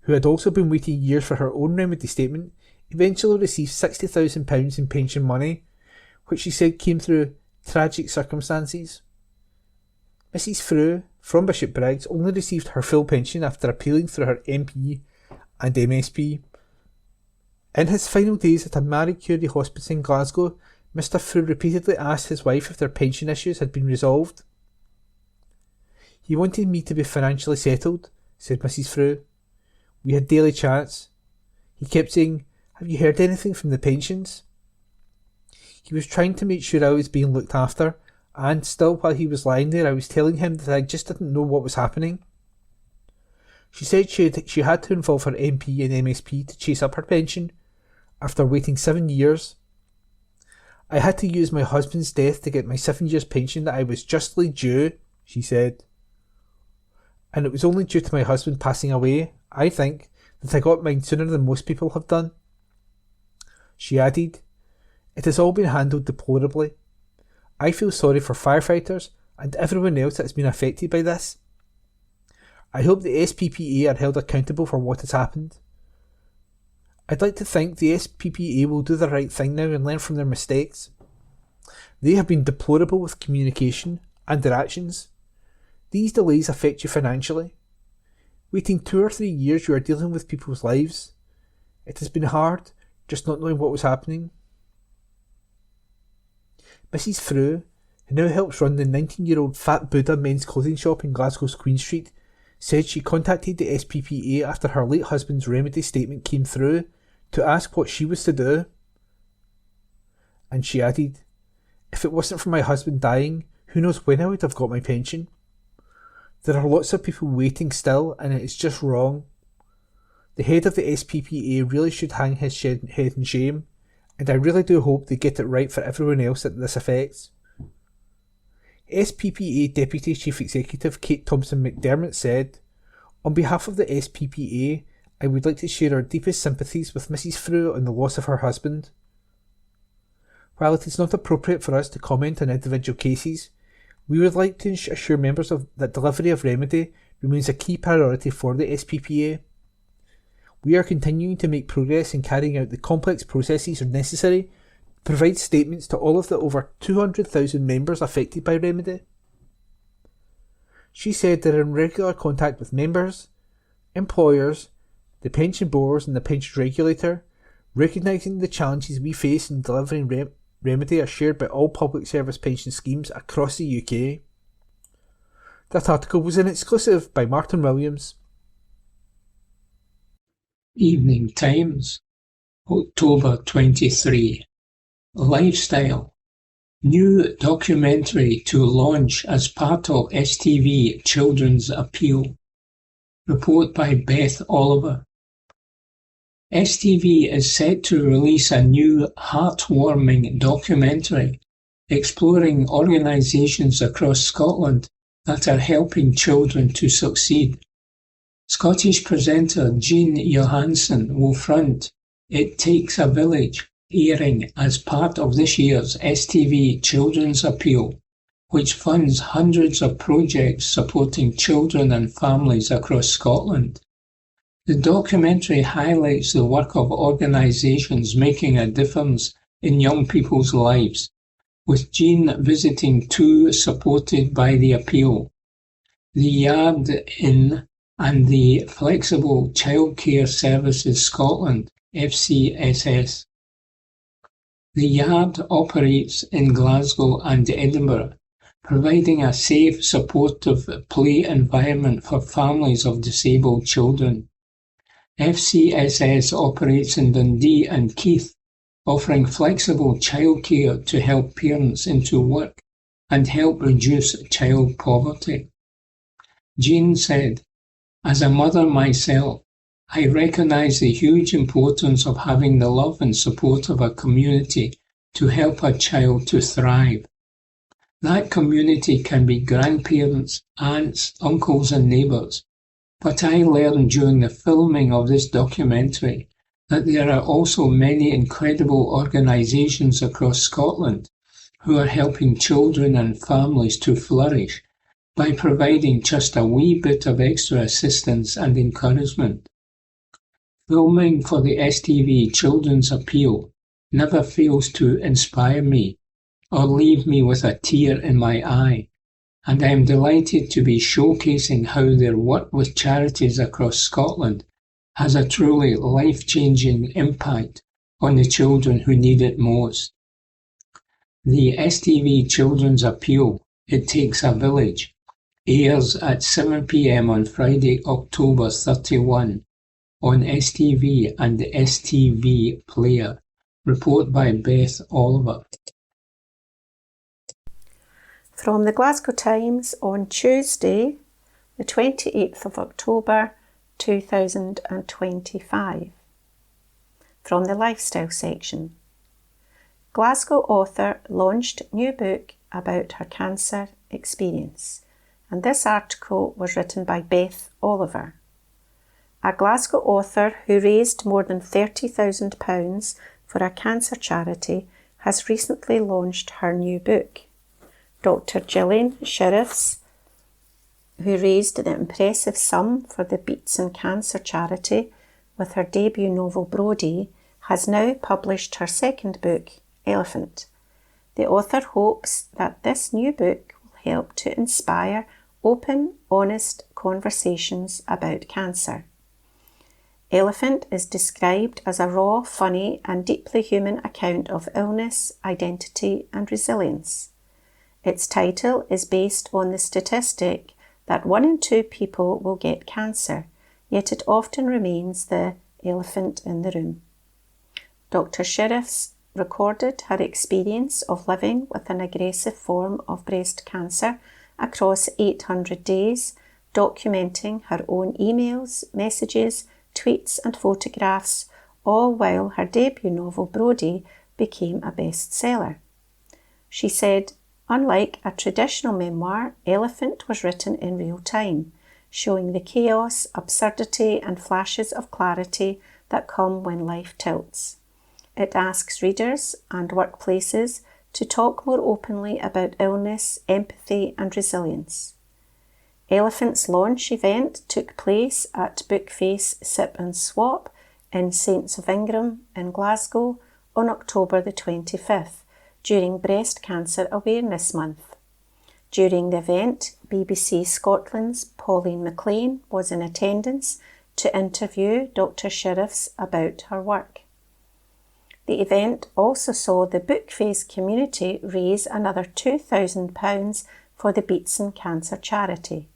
who had also been waiting years for her own remedy statement, eventually received £60,000 in pension money, which she said came through tragic circumstances. Mrs. Frew, from Bishopbriggs, only received her full pension after appealing through her MP and MSP. In his final days at a Marie Curie hospice in Glasgow, Mr. Frew repeatedly asked his wife if their pension issues had been resolved. "He wanted me to be financially settled," said Mrs. Frew. "We had daily chats. He kept saying, 'Have you heard anything from the pensions?' He was trying to make sure I was being looked after, and still while he was lying there I was telling him that I just didn't know what was happening." She said she had to involve her MP and MSP to chase up her pension, after waiting 7 years. "I had to use my husband's death to get my 7 years pension that I was justly due," she said. "And it was only due to my husband passing away, I think, that I got mine sooner than most people have done." She added, "It has all been handled deplorably. I feel sorry for firefighters and everyone else that has been affected by this. I hope the SPPA are held accountable for what has happened. I'd like to think the SPPA will do the right thing now and learn from their mistakes. They have been deplorable with communication and their actions. These delays affect you financially. Waiting 2 or 3 years, you are dealing with people's lives. It has been hard, just not knowing what was happening." Mrs. Frew, who now helps run the 19-year-old Fat Buddha men's clothing shop in Glasgow's Queen Street, said she contacted the SPPA after her late husband's remedy statement came through to ask what she was to do. And she added, "If it wasn't for my husband dying, who knows when I would have got my pension. There are lots of people waiting still, and it is just wrong. The head of the SPPA really should hang his head in shame, and I really do hope they get it right for everyone else that this affects." SPPA Deputy Chief Executive Kate Thompson-McDermott said, "On behalf of the SPPA, I would like to share our deepest sympathies with Mrs. Frew on the loss of her husband. While it is not appropriate for us to comment on individual cases, we would like to assure members that delivery of remedy remains a key priority for the SPPA. We are continuing to make progress in carrying out the complex processes necessary to provide statements to all of the over 200,000 members affected by remedy." She said they're in regular contact with members, employers, the pension boards and the pension regulator, recognising the challenges we face in delivering remedy are shared by all public service pension schemes across the UK. That article was an exclusive by Martin Williams. Evening Times, October 23. Lifestyle. New documentary to launch as part of STV Children's Appeal. Report by Beth Oliver. STV is set to release a new heartwarming documentary exploring organisations across Scotland that are helping children to succeed. Scottish presenter Jean Johansson will front It Takes a Village, hearing as part of this year's STV Children's Appeal, which funds hundreds of projects supporting children and families across Scotland. The documentary highlights the work of organisations making a difference in young people's lives, with Jean visiting two supported by the appeal, the Yard Inn and the Flexible Childcare Services Scotland, FCSS. The Yard operates in Glasgow and Edinburgh, providing a safe, supportive play environment for families of disabled children. FCSS operates in Dundee and Keith, offering flexible childcare to help parents into work and help reduce child poverty. Jean said, "As a mother myself, I recognise the huge importance of having the love and support of a community to help a child to thrive. That community can be grandparents, aunts, uncles and neighbours. But I learned during the filming of this documentary that there are also many incredible organisations across Scotland who are helping children and families to flourish by providing just a wee bit of extra assistance and encouragement. Filming for the STV Children's Appeal never fails to inspire me or leave me with a tear in my eye, and I am delighted to be showcasing how their work with charities across Scotland has a truly life-changing impact on the children who need it most." The STV Children's Appeal, It Takes a Village, airs at 7 p.m. on Friday, October 31 on STV and the STV Player. Report by Beth Oliver. From the Glasgow Times on Tuesday, the 28th of October 2025. From the Lifestyle section. Glasgow author launched new book about her cancer experience, and this article was written by Beth Oliver. A Glasgow author who raised more than £30,000 for a cancer charity has recently launched her new book. Dr. Gillian Sheriffs, who raised the impressive sum for the Beatson Cancer Charity with her debut novel Brodie, has now published her second book, Elephant. The author hopes that this new book will help to inspire open, honest conversations about cancer. Elephant is described as a raw, funny and deeply human account of illness, identity and resilience. Its title is based on the statistic that 1 in 2 people will get cancer, yet it often remains the elephant in the room. Dr. Sheriffs recorded her experience of living with an aggressive form of breast cancer across 800 days, documenting her own emails, messages, tweets and photographs, all while her debut novel Brodie became a bestseller. She said, "Unlike a traditional memoir, Elephant was written in real time, showing the chaos, absurdity and flashes of clarity that come when life tilts. It asks readers and workplaces to talk more openly about illness, empathy and resilience." Elephant's launch event took place at Bookface Sip and Swap in Saints of Ingram in Glasgow on October the 25th during Breast Cancer Awareness Month. During the event, BBC Scotland's Pauline McLean was in attendance to interview Dr. Sheriffs about her work. The event also saw the Bookface community raise another £2,000 for the Beatson Cancer Charity.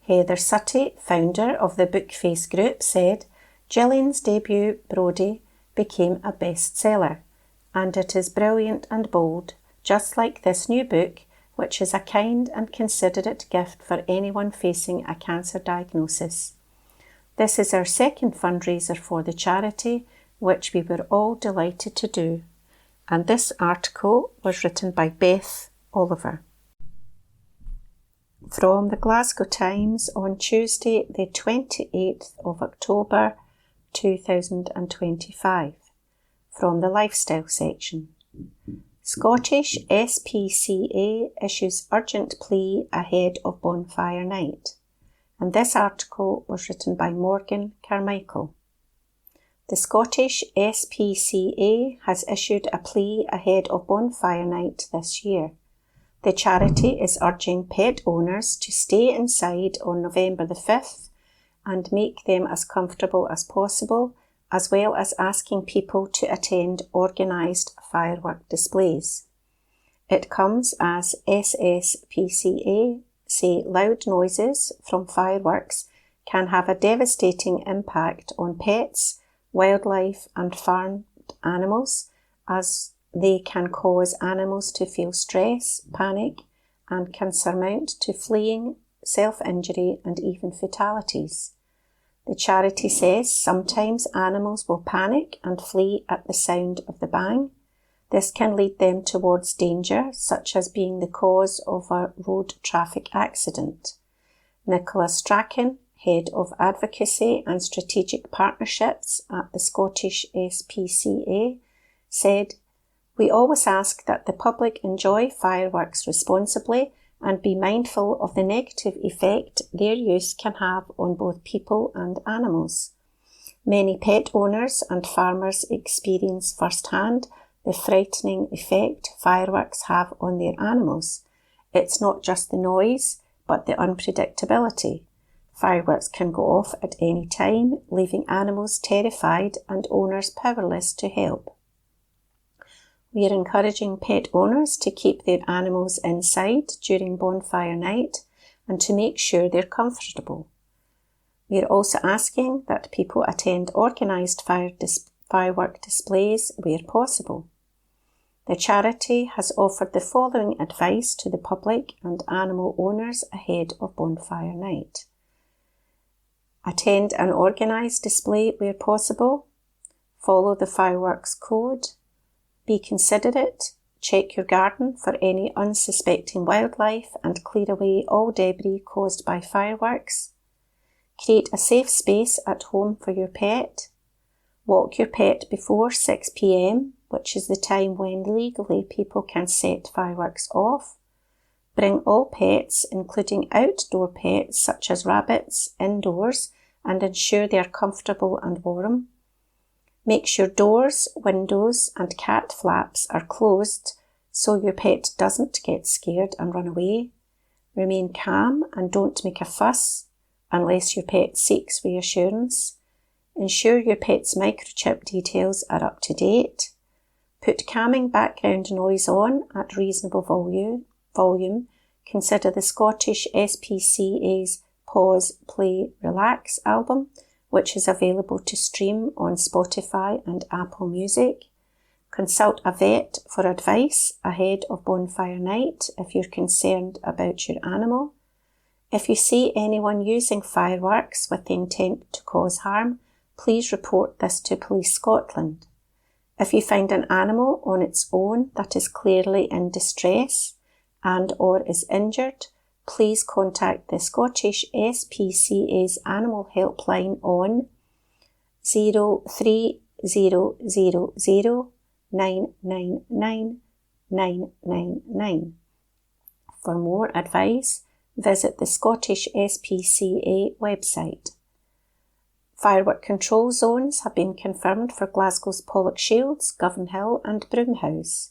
Heather Sutty, founder of the Bookface group, said, "Gillian's debut Brodie became a bestseller, and it is brilliant and bold, just like this new book, which is a kind and considerate gift for anyone facing a cancer diagnosis. This is our second fundraiser for the charity, which we were all delighted to do." And this article was written by Beth Oliver. From the Glasgow Times on Tuesday, the 28th of October 2025. From the lifestyle section. Scottish SPCA issues urgent plea ahead of bonfire night. And this article was written by Morgan Carmichael. The Scottish SPCA has issued a plea ahead of bonfire night this year. The charity is urging pet owners to stay inside on November the 5th and make them as comfortable as possible, as well as asking people to attend organised firework displays. It comes as SSPCA say loud noises from fireworks can have a devastating impact on pets, wildlife and farmed animals, as they can cause animals to feel stress, panic, and can surmount to fleeing, self-injury and even fatalities. The charity says sometimes animals will panic and flee at the sound of the bang. This can lead them towards danger, such as being the cause of a road traffic accident. Nicola Strachan, Head of Advocacy and Strategic Partnerships at the Scottish SPCA, said, "We always ask that the public enjoy fireworks responsibly and be mindful of the negative effect their use can have on both people and animals. Many pet owners and farmers experience firsthand the frightening effect fireworks have on their animals. It's not just the noise, but the unpredictability. Fireworks can go off at any time, leaving animals terrified and owners powerless to help. We are encouraging pet owners to keep their animals inside during bonfire night and to make sure they're comfortable. We are also asking that people attend organised firework displays where possible. The charity has offered the following advice to the public and animal owners ahead of bonfire night. Attend an organised display where possible. Follow the fireworks code. Be considerate. Check your garden for any unsuspecting wildlife and clear away all debris caused by fireworks. Create a safe space at home for your pet. Walk your pet before 6 p.m, which is the time when legally people can set fireworks off. Bring all pets, including outdoor pets such as rabbits, indoors and ensure they are comfortable and warm. Make sure doors, windows and cat flaps are closed so your pet doesn't get scared and run away. Remain calm and don't make a fuss unless your pet seeks reassurance. Ensure your pet's microchip details are up to date. Put calming background noise on at reasonable volume. Consider the Scottish SPCA's Pause, Play, Relax album, which is available to stream on Spotify and Apple Music. Consult a vet for advice ahead of bonfire night if you're concerned about your animal. If you see anyone using fireworks with the intent to cause harm, please report this to Police Scotland. If you find an animal on its own that is clearly in distress and or is injured, please contact the Scottish SPCA's Animal Helpline on 03000 999 999. For more advice, visit the Scottish SPCA website. Firework control zones have been confirmed for Glasgow's Pollokshields, Govanhill and Broomhouse.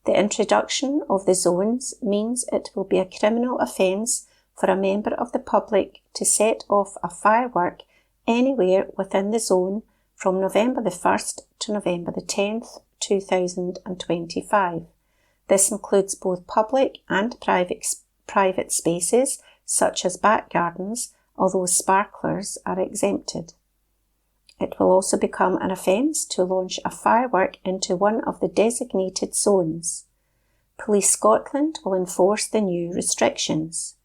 The introduction of the zones means it will be a criminal offence for a member of the public to set off a firework anywhere within the zone from November the 1st to November the 10th, 2025. This includes both public and private spaces such as back gardens, although sparklers are exempted. It will also become an offence to launch a firework into one of the designated zones. Police Scotland will enforce the new restrictions.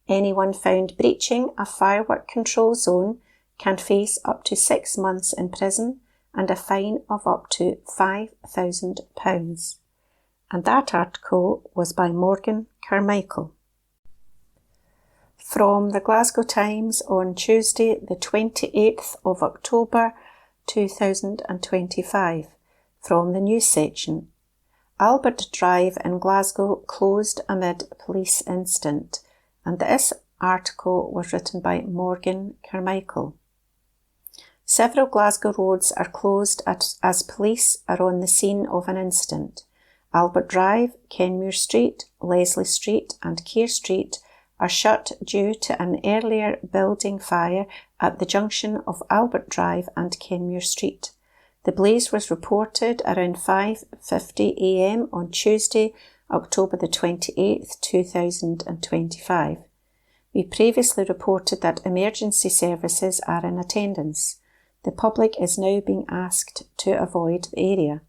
Anyone found breaching a firework control zone can face up to 6 months in prison and a fine of up to £5,000. And that article was by Morgan Carmichael. From the Glasgow Times on Tuesday, the 28th of October 2025. From the news section. Albert Drive in Glasgow closed amid police incident, and this article was written by Morgan Carmichael. Several Glasgow roads are closed as police are on the scene of an incident. Albert Drive, Kenmure Street, Leslie Street and Keir Street are shut due to an earlier building fire at the junction of Albert Drive and Kenmure Street. The blaze was reported around 5:50 a.m. on Tuesday, October the 28th, 2025. We previously reported that emergency services are in attendance. The public is now being asked to avoid the area.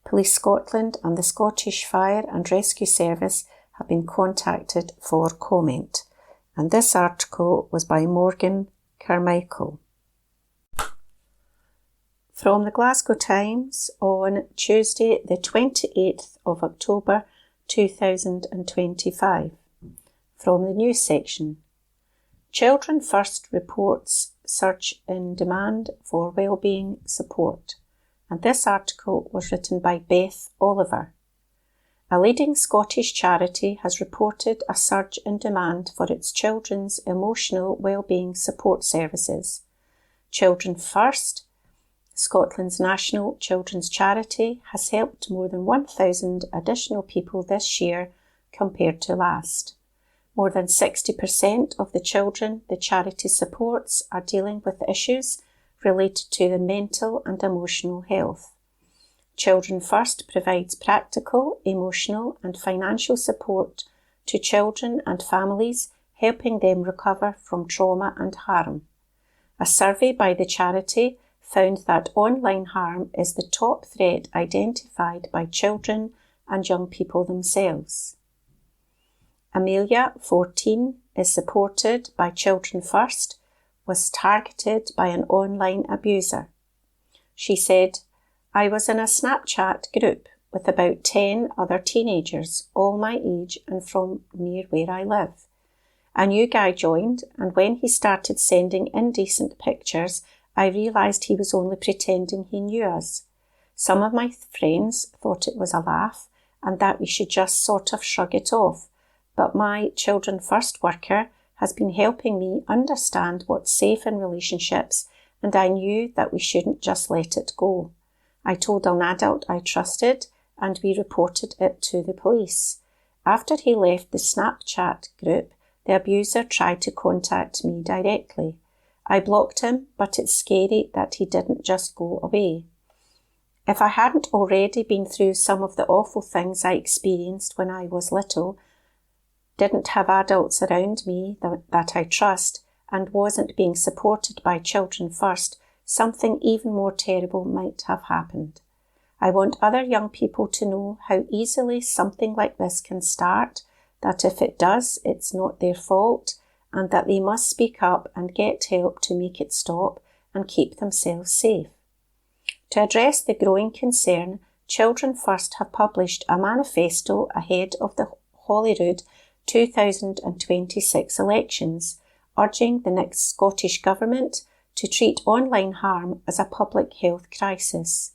Police Scotland and the Scottish Fire and Rescue Service have been contacted for comment. And this article was by Morgan Carmichael. From the Glasgow Times on Tuesday the 28th of October 2025. From the news section. Children First reports surge in demand for wellbeing support. And this article was written by Beth Oliver. A leading Scottish charity has reported a surge in demand for its children's emotional wellbeing support services. Children First, Scotland's national children's charity, has helped more than 1,000 additional people this year compared to last. More than 60% of the children the charity supports are dealing with issues related to their mental and emotional health. Children First provides practical, emotional and financial support to children and families, helping them recover from trauma and harm. A survey by the charity found that online harm is the top threat identified by children and young people themselves. Amelia, 14, is supported by Children First, was targeted by an online abuser. She said, "I was in a Snapchat group with about 10 other teenagers, all my age and from near where I live. A new guy joined, and when he started sending indecent pictures, I realised he was only pretending he knew us. Some of my friends thought it was a laugh and that we should just sort of shrug it off, but my Children First worker has been helping me understand what's safe in relationships, and I knew that we shouldn't just let it go. I told an adult I trusted, and we reported it to the police. After he left the Snapchat group, the abuser tried to contact me directly. I blocked him, but it's scary that he didn't just go away. If I hadn't already been through some of the awful things I experienced when I was little, didn't have adults around me that I trust, and wasn't being supported by Children First, something even more terrible might have happened. I want other young people to know how easily something like this can start, that if it does, it's not their fault, and that they must speak up and get help to make it stop and keep themselves safe." To address the growing concern, Children First have published a manifesto ahead of the Holyrood 2026 elections, urging the next Scottish Government to treat online harm as a public health crisis.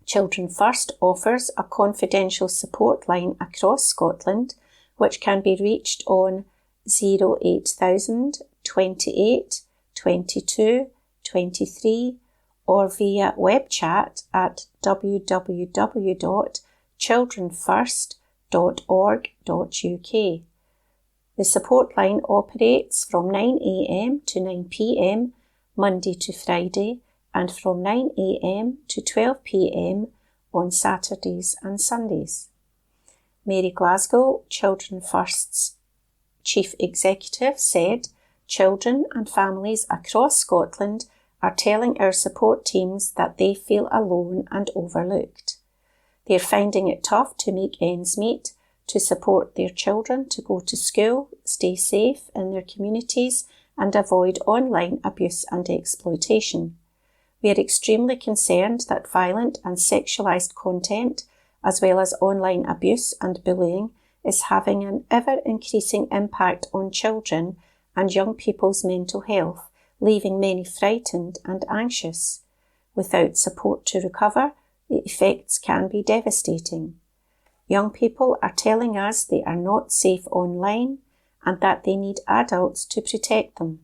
Children First offers a confidential support line across Scotland, which can be reached on 08000 28 22 23 or via web chat at www.childrenfirst.org.uk. The support line operates from 9 a.m. to 9 p.m. Monday to Friday, and from 9 a.m. to 12 p.m. on Saturdays and Sundays. Mary Glasgow, Children First's Chief Executive, said, "Children and families across Scotland are telling our support teams that they feel alone and overlooked. They're finding it tough to make ends meet, to support their children to go to school, stay safe in their communities, and avoid online abuse and exploitation. We are extremely concerned that violent and sexualised content, as well as online abuse and bullying, is having an ever-increasing impact on children and young people's mental health, leaving many frightened and anxious. Without support to recover, The effects can be devastating. Young people are telling us they are not safe online and that they need adults to protect them.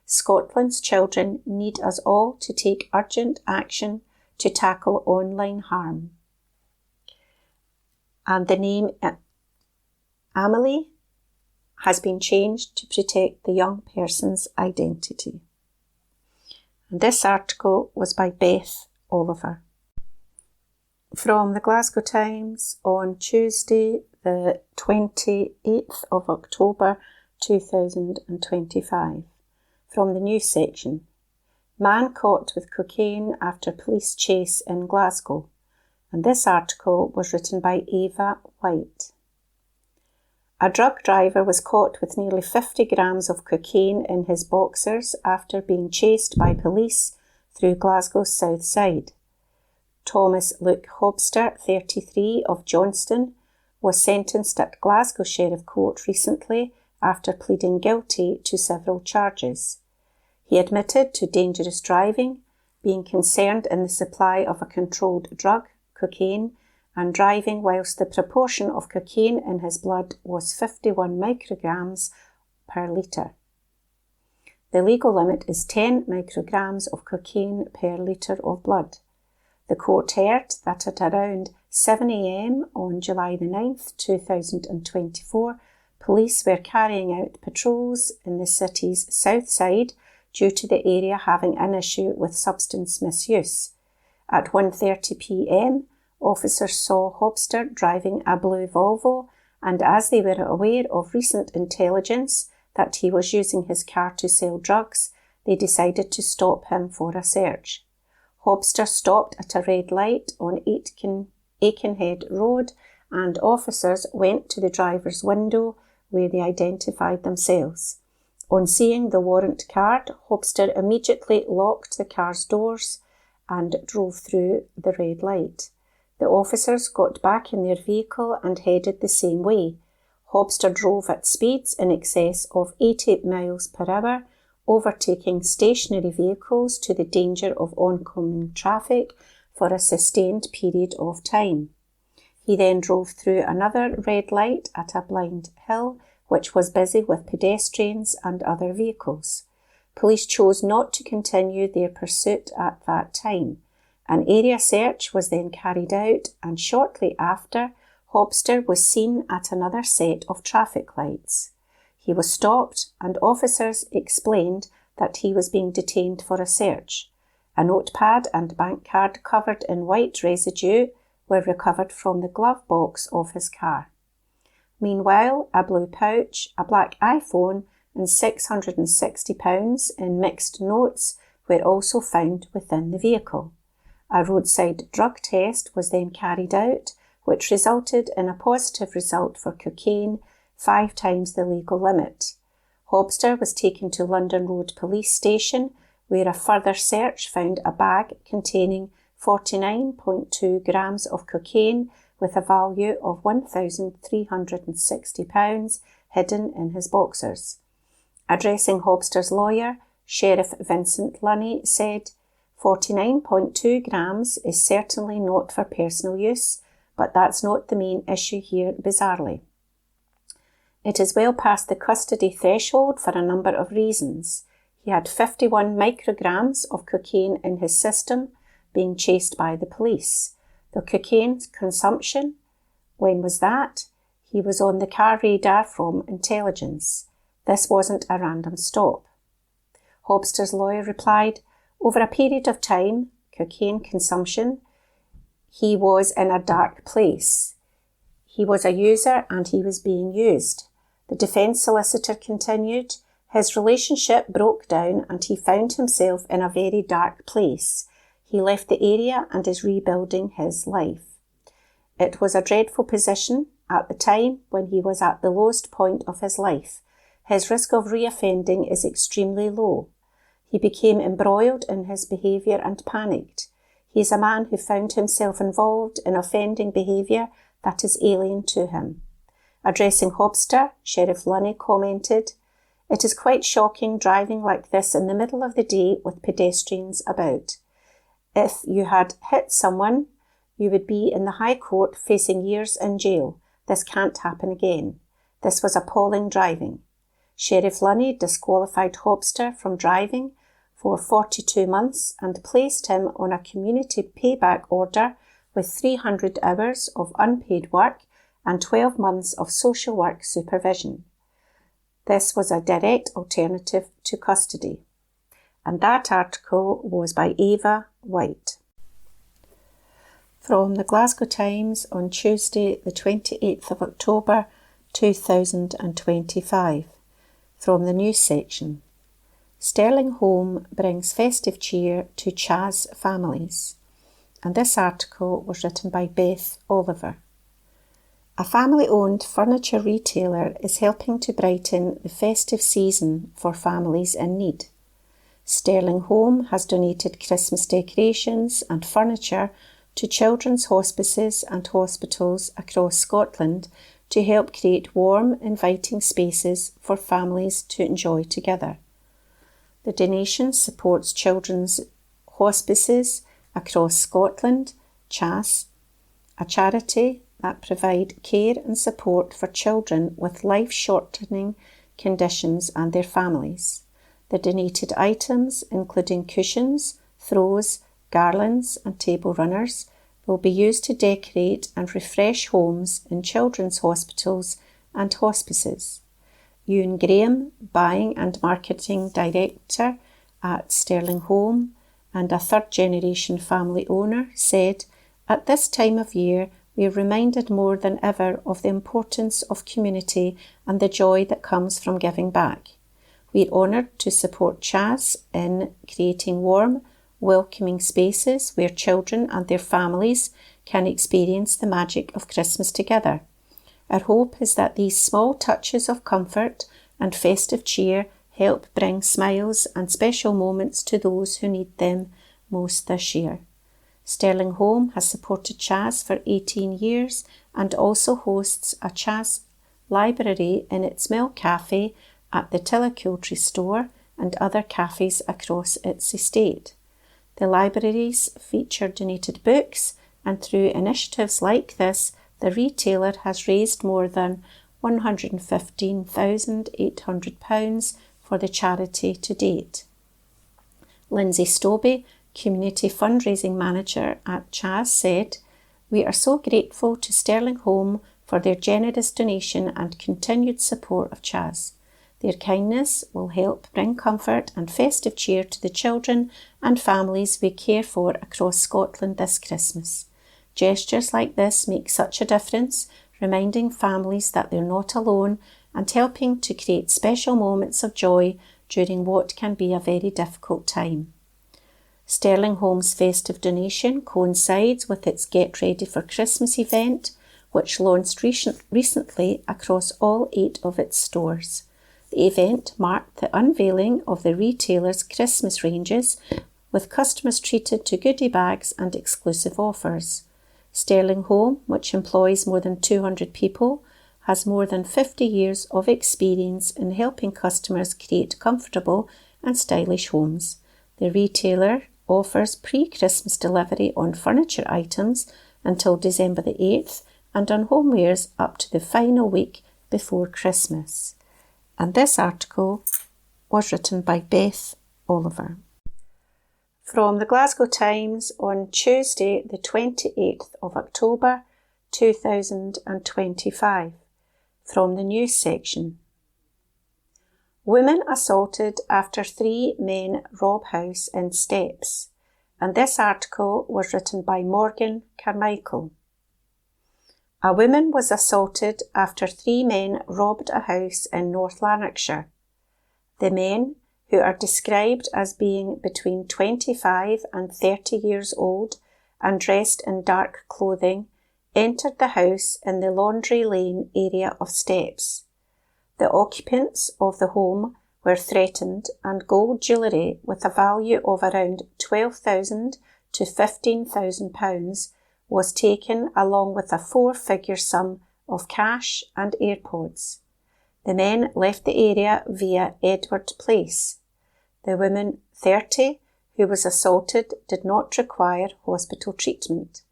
Scotland's children need us all to take urgent action to tackle online harm. And the name Amelie has been changed to protect the young person's identity. And this article was by Beth Oliver. From the Glasgow Times on Tuesday, the 28th of October 2025. From the news section. Man caught with cocaine after police chase in Glasgow. And this article was written by Ava White. A drug driver was caught with nearly 50 grams of cocaine in his boxers after being chased by police through Glasgow's south side. Thomas Luke Hobster, 33, of Johnston, was sentenced at Glasgow Sheriff Court recently after pleading guilty to several charges. He admitted to dangerous driving, being concerned in the supply of a controlled drug, cocaine, and driving whilst the proportion of cocaine in his blood was 51 micrograms per litre. The legal limit is 10 micrograms of cocaine per litre of blood. The court heard that at around 7 a.m. on July the 9th, 2024, police were carrying out patrols in the city's south side due to the area having an issue with substance misuse. At 1:30 p.m, officers saw Hobster driving a blue Volvo, and as they were aware of recent intelligence that he was using his car to sell drugs, they decided to stop him for a search. Hobster stopped at a red light on Aikenhead Road, and officers went to the driver's window where they identified themselves. On seeing the warrant card, Hobster immediately locked the car's doors and drove through the red light. The officers got back in their vehicle and headed the same way. Hobster drove at speeds in excess of 80 miles per hour, overtaking stationary vehicles to the danger of oncoming traffic for a sustained period of time. He then drove through another red light at a blind hill, which was busy with pedestrians and other vehicles. Police chose not to continue their pursuit at that time. An area search was then carried out, and shortly after, Hobster was seen at another set of traffic lights. He was stopped, and officers explained that he was being detained for a search. A notepad and bank card covered in white residue were recovered from the glove box of his car. Meanwhile, a blue pouch, a black iPhone, and £660 in mixed notes were also found within the vehicle. A roadside drug test was then carried out, which resulted in a positive result for cocaine, 5 times the legal limit. Hobster was taken to London Road Police Station, where a further search found a bag containing 49.2 grams of cocaine with a value of £1,360 hidden in his boxers. Addressing Hobster's lawyer, Sheriff Vincent Lunny said, 49.2 grams is certainly not for personal use, but that's not the main issue here, bizarrely. It is well past the custody threshold for a number of reasons. He had 51 micrograms of cocaine in his system, being chased by the police. The cocaine consumption, when was that? He was on the car radar from intelligence. This wasn't a random stop. Hobster's lawyer replied, over a period of time, cocaine consumption, he was in a dark place. He was a user and he was being used. The defence solicitor continued, his relationship broke down and he found himself in a very dark place. He left the area and is rebuilding his life. It was a dreadful position at the time when he was at the lowest point of his life. His risk of reoffending is extremely low. He became embroiled in his behaviour and panicked. He is a man who found himself involved in offending behaviour that is alien to him. Addressing Hobster, Sheriff Lunny commented, it is quite shocking driving like this in the middle of the day with pedestrians about. If you had hit someone, You would be in the High Court facing years in jail. This can't happen again. This was appalling driving. Sheriff Lunny disqualified Hobster from driving for 42 months and placed him on a community payback order with 300 hours of unpaid work and 12 months of social work supervision. This was a direct alternative to custody. And that article was by Ava White. From the Glasgow Times on Tuesday the 28th of October 2025. From the news section. Sterling Home brings festive cheer to Chaz families. And this article was written by Beth Oliver. A family-owned furniture retailer is helping to brighten the festive season for families in need. Sterling Home has donated Christmas decorations and furniture to children's hospices and hospitals across Scotland to help create warm, inviting spaces for families to enjoy together. The donation supports children's hospices across Scotland, CHAS, a charity that provide care and support for children with life-shortening conditions and their families. The donated items, including cushions, throws, garlands and table runners, will be used to decorate and refresh homes in children's hospitals and hospices. Ewan Graham, Buying and Marketing Director at Sterling Home and a third-generation family owner, said, "At this time of year, we are reminded more than ever of the importance of community and the joy that comes from giving back. We are honoured to support Chaz in creating warm, welcoming spaces where children and their families can experience the magic of Christmas together. Our hope is that these small touches of comfort and festive cheer help bring smiles and special moments to those who need them most this year." Sterling Home has supported Chaz for 18 years and also hosts a Chaz library in its Mill Cafe at the Tillicoultry store and other cafes across its estate. The libraries feature donated books, and through initiatives like this, the retailer has raised more than £115,800 for the charity to date. Lindsay Stobie, Community Fundraising Manager at Chaz, said, "We are so grateful to Sterling Home for their generous donation and continued support of Chaz. Their kindness will help bring comfort and festive cheer to the children and families we care for across Scotland this Christmas. Gestures like this make such a difference, reminding families that they're not alone and helping to create special moments of joy during what can be a very difficult time." Sterling Home's festive donation coincides with its Get Ready for Christmas event, which launched recently across all 8 of its stores. The event marked the unveiling of the retailer's Christmas ranges, with customers treated to goodie bags and exclusive offers. Sterling Home, which employs more than 200 people, has more than 50 years of experience in helping customers create comfortable and stylish homes. The retailer offers pre-Christmas delivery on furniture items until December the 8th and on homewares up to the final week before Christmas. And this article was written by Beth Oliver. From the Glasgow Times on Tuesday the 28th of October 2025. From the news section. Women assaulted after 3 men rob house in Steps. And this article was written by Morgan Carmichael. A woman was assaulted after 3 men robbed a house in North Lanarkshire. The men, who are described as being between 25 and 30 years old and dressed in dark clothing, entered the house in the Laundry Lane area of Steps. The occupants of the home were threatened and gold jewellery with a value of around £12,000 to £15,000 was taken along with a 4-figure sum of cash and AirPods. The men left the area via Edward Place. The woman, 30, who was assaulted did not require hospital treatment.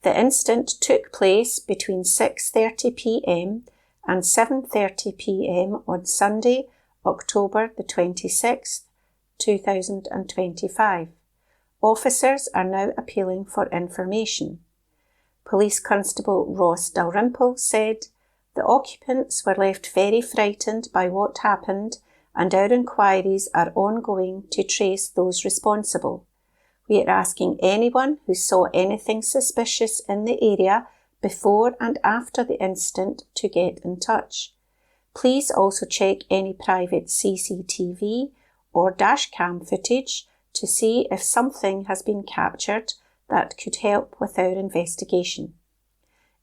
The incident took place between 6:30pm and 7:30pm on Sunday, October the 26th, 2025. Officers are now appealing for information. Police Constable Ross Dalrymple said, "The occupants were left very frightened by what happened, and our inquiries are ongoing to trace those responsible. We are asking anyone who saw anything suspicious in the area before and after the incident to get in touch. Please also check any private CCTV or dashcam footage to see if something has been captured that could help with our investigation.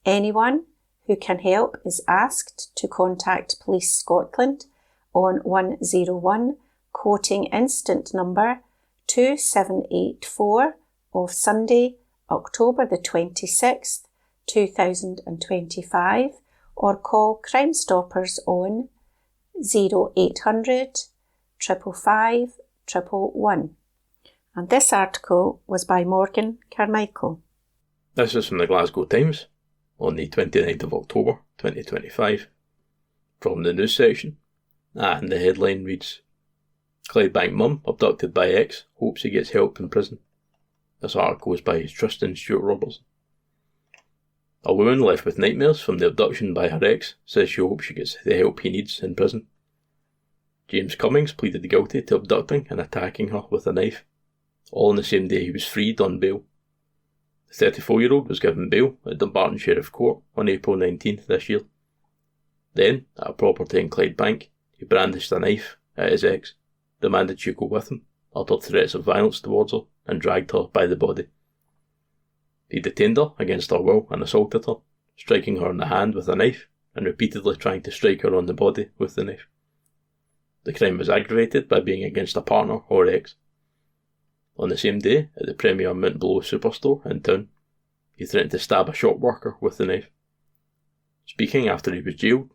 Anyone who can help is asked to contact Police Scotland on 101, quoting incident number 2784 of Sunday, October the 26th, 2025, or call Crime Stoppers on 0800 555 111. And this article was by Morgan Carmichael. This is from the Glasgow Times on the 29th of October 2025. From the news section, and the headline reads, Clydebank mum abducted by ex hopes he gets help in prison. This article is by Tristan Stewart Robertson. A woman left with nightmares from the abduction by her ex says she hopes she gets the help he needs in prison. James Cummings pleaded guilty to abducting and attacking her with a knife, all on the same day he was freed on bail. The 34-year-old was given bail at Dumbarton Sheriff Court on April 19th this year. Then, at a property in Clydebank, he brandished a knife at his ex, demanded she go with him, uttered threats of violence towards her, and dragged her by the body. He detained her against her will and assaulted her, striking her in the hand with a knife and repeatedly trying to strike her on the body with the knife. The crime was aggravated by being against a partner or ex. On the same day, at the Premier Mint Below superstore in town, he threatened to stab a shop worker with the knife. Speaking after he was jailed,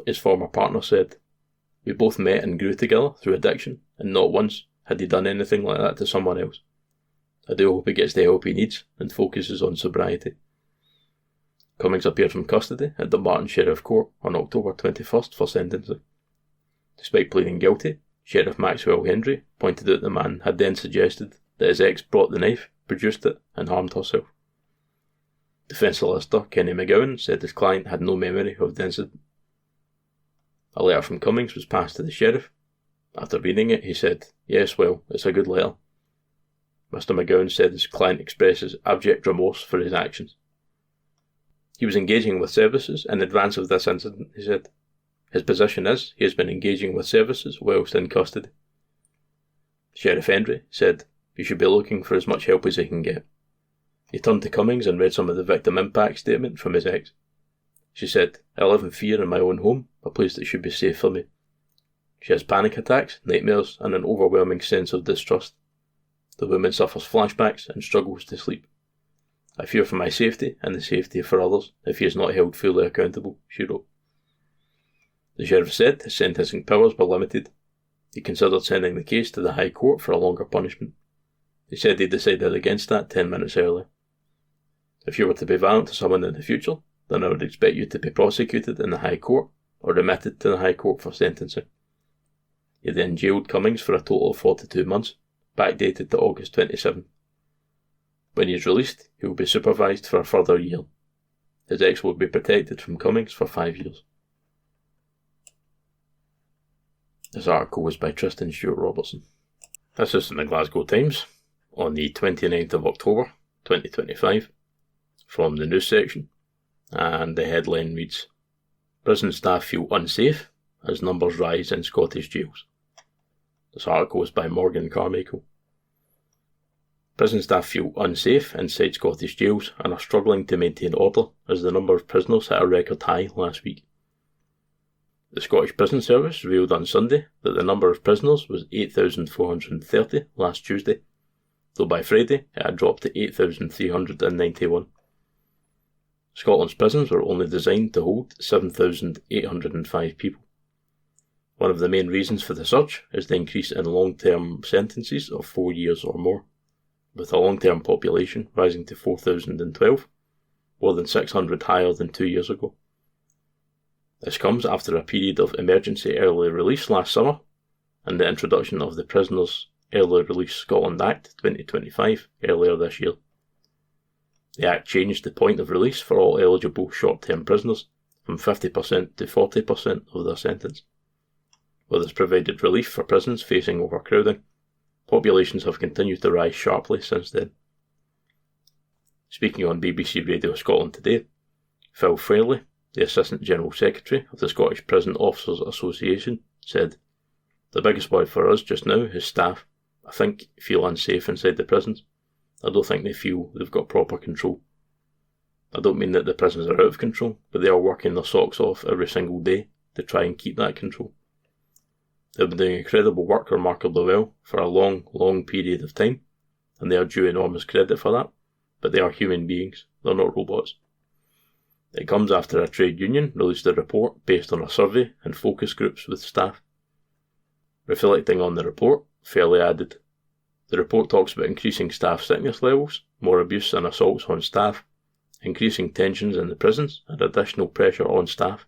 his former partner said, "We both met and grew together through addiction, and not once had he done anything like that to someone else. I do hope he gets the help he needs and focuses on sobriety." Cummings appeared from custody at Dumbarton Sheriff Court on October 21st for sentencing. Despite pleading guilty, Sheriff Maxwell Hendry pointed out the man had then suggested that his ex brought the knife, produced it, and harmed herself. Defence solicitor Kenny McGowan said his client had no memory of the incident. A letter from Cummings was passed to the sheriff. After reading it, he said, "Yes, well, it's a good letter." Mr. McGowan said his client expresses abject remorse for his actions. He was engaging with services in advance of this incident, he said. His position is he has been engaging with services whilst in custody. Sheriff Hendry said he should be looking for as much help as he can get. He turned to Cummings and read some of the victim impact statement from his ex. She said, "I live in fear in my own home, a place that should be safe for me. She has panic attacks, nightmares, and an overwhelming sense of distrust. The woman suffers flashbacks and struggles to sleep. I fear for my safety and the safety for others if he is not held fully accountable," she wrote. The sheriff said his sentencing powers were limited. He considered sending the case to the High Court for a longer punishment. He said he decided against that 10 minutes earlier. "If you were to be violent to someone in the future, then I would expect you to be prosecuted in the High Court or remitted to the High Court for sentencing." He then jailed Cummings for a total of 42 months, backdated to August 27. When he is released, he will be supervised for a further year. His ex will be protected from Cummings for 5 years. This article was by Tristan Stewart Robertson. This is from the Glasgow Times on the 29th of October 2025, from the news section, and the headline reads, Prison staff feel unsafe as numbers rise in Scottish jails. This article is by Morgan Carmichael. Prison staff feel unsafe inside Scottish jails and are struggling to maintain order as the number of prisoners hit a record high last week. The Scottish Prison Service revealed on Sunday that the number of prisoners was 8,430 last Tuesday, though by Friday it had dropped to 8,391. Scotland's prisons were only designed to hold 7,805 people. One of the main reasons for the surge is the increase in long-term sentences of 4 years or more, with the long-term population rising to 4,012 more than 600 higher than 2 years ago. This comes after a period of emergency early release last summer and the introduction of the Prisoners Early Release Scotland Act 2025 earlier this year. The Act changed the point of release for all eligible short-term prisoners from 50% to 40% of their sentence. While this provided relief for prisons facing overcrowding, populations have continued to rise sharply since then. Speaking on BBC Radio Scotland today, Phil Fairley, the Assistant General Secretary of the Scottish Prison Officers Association, said, "The biggest worry for us just now is staff. I think feel unsafe inside the prisons. I don't think they feel they've got proper control. I don't mean that the prisons are out of control, but they are working their socks off every single day to try and keep that control. They've been doing incredible work remarkably well for a long period of time, and they are due enormous credit for that, but they are human beings, they're not robots." It comes after a trade union released a report based on a survey and focus groups with staff. Reflecting on the report, Fairley added, "The report talks about increasing staff sickness levels, more abuse and assaults on staff, increasing tensions in the prisons and additional pressure on staff.